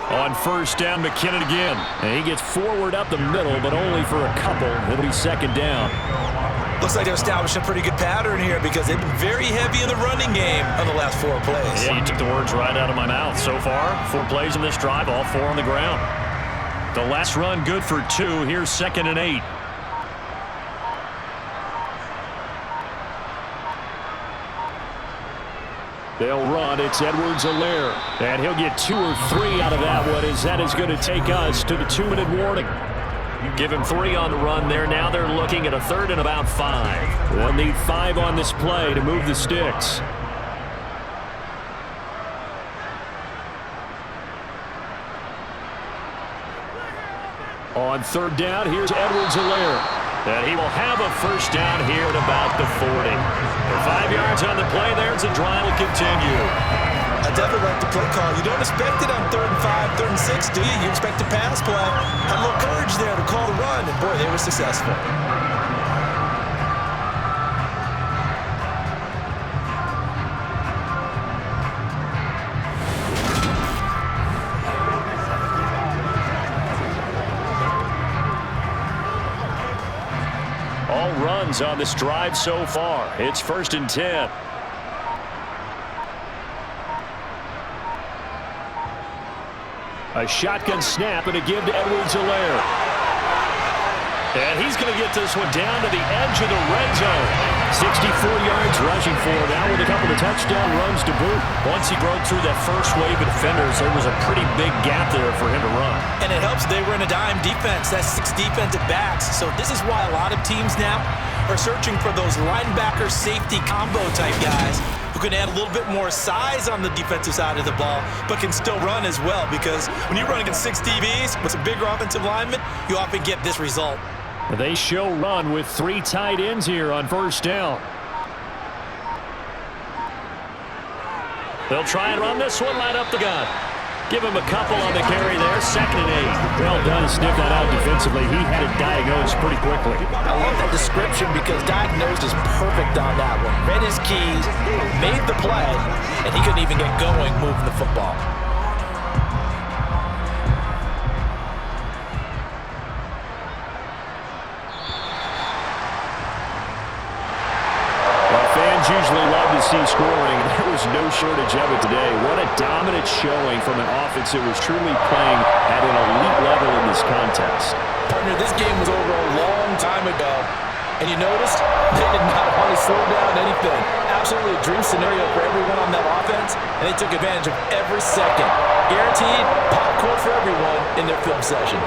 On 1st down, McKinnon again. And he gets forward up the middle, but only for a couple. It'll be 2nd down. Looks like they're establishing a pretty good pattern here because they've been very heavy in the running game on the last 4 plays. Yeah, you took the words right out of my mouth. So far, 4 plays in this drive, all 4 on the ground. The last run good for 2. Here's 2nd and 8. They'll run. It's Edwards-Helaire. And he'll get 2 or 3 out of that one as that is going to take us to the 2-minute warning. Give him 3 on the run there. Now they're looking at a 3rd and about 5. They'll need 5 on this play to move the sticks. On third down, here's Edwards-Helaire. And he will have a first down here at about the 40. For 5 yards on the play there, as the drive will continue. I definitely like the play call. You don't expect it on 3rd and 5, 3rd and 6, do you? You expect a pass play. Had a little courage there to call the run, and boy, they were successful. All runs on this drive so far. It's 1st and 10. A shotgun snap and a give to Edwards-Helaire. And he's going to get this one down to the edge of the red zone. 64 yards rushing for him now with a couple of touchdown runs to boot. Once he broke through that first wave of defenders, there was a pretty big gap there for him to run. And it helps they were in a dime defense. That's 6 defensive backs. So this is why a lot of teams now are searching for those linebacker safety combo type guys who can add a little bit more size on the defensive side of the ball, but can still run as well, because when you run against 6 DBs with some bigger offensive linemen, you often get this result. They show run with 3 tight ends here on first down. They'll try and run this one right up the gut. Give him a couple on the carry there. 2nd and 8. Well done to sniff that out defensively. He had it diagnosed pretty quickly. I love that description because diagnosed is perfect on that one. Read his keys, made the play, and he couldn't even get going moving the football. Fans usually love to see scoring. There was no shortage of it today. What a dominant showing from an offense that was truly playing at an elite level in this contest. Partner, this game was over a long time ago. And you noticed they did not want to slow down anything. Absolutely a dream scenario for everyone on that offense, and they took advantage of every second. Guaranteed popcorn for everyone in their film session.